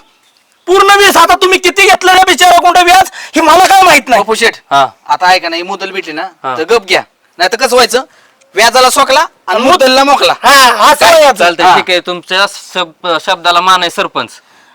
पूर्ण 20. आता तुम्ही किती घेतलं ना बिचारा कोणतं व्याज हे मला काय माहित नाही. बापू शेठ हा. आता आहे का नाही मुदल भेटली ना हा. तर गप घ्या. नाही तर कसं व्हायचं, व्याजाला सोकला आणि मुदलला मोकला. हा असं आहे याचं. चालतंय, हा. ठीक आहे. तुमच्या शब्दाला मान आहे सरपंच.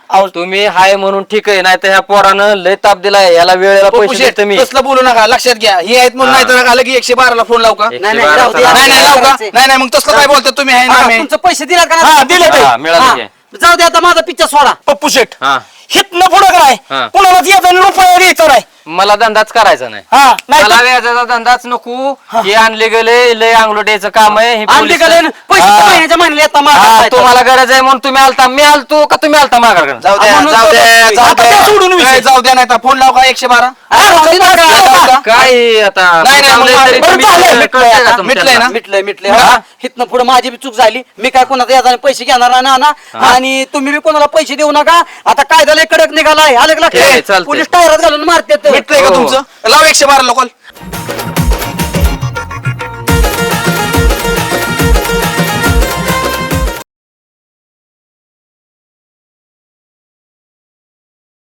अहो, तुम्ही हाय म्हणून ठीक आहे, नाही तर ह्या पोरानं लय ताप दिलाय. याला वेळेला बापू पैसे शेठ देतो मी. तसलं बोलू नका, लक्षात घ्या. हे आहेत म्हणून हा. नाही तर आलं की 112ला फोन लावू का? 112 राहू दे. नाही नाही लावू का? नाही मग तसलं काय बोलतात तुम्ही आहे ना हा, आम्ही? तुमचं पैसे दिला का हा नाही? दिले ते हा, मिळालं की. जाऊ दे आता माझा पिक्चर सोडा. पप्पू शेठ. हा. हितनं पुढं काय हा. कुणालाच याचा रुपया द्यायचा नाही. मला धंदाच करायचा नाही. हा नाही मला तर- व्याजाचा धंदाच नको. हे आणले गेले लय अंगलोट्याचं काम आहे. हे आणले पोलीस- का लय? पैसे हा. तर महिन्याच्या महिन्याला येतात माझ्या हा, हातात. तुम्हाला गरज आहे म्हणून तुम्ही आलता. मी आलतो का तुम्ही आलता माघार जाऊ द्या म्हणून जाऊ द्या तो- जाऊ आता त्या सोडून द्या. विषय. काय जाऊ द्या, नाही तर फोन लावू का 112? हा, राहू दे ना, जाऊ द्या. काय हे आता नाही, नाही, चाललंय मग तरी बरं तुम्ही झालंय, कळतंय मिटलंय का आता. तुमच्याला? मिटलंय ना? मिटलंय हा. हिथनं पुढे माझी बी चूक झाली. मी काय कोणाचा याचा पैसे घेणार नाही ना. आणि तुम्ही बी कोणाला पैसे देऊ नका. आता काय झालंय कडक निघालाय. आलं का ठीक आहे, लक्षात? चालतंय. पोलीस टायरात घालून मारतात. मिटलंय का हो. तुमचं? लाव 112 ला कॉल.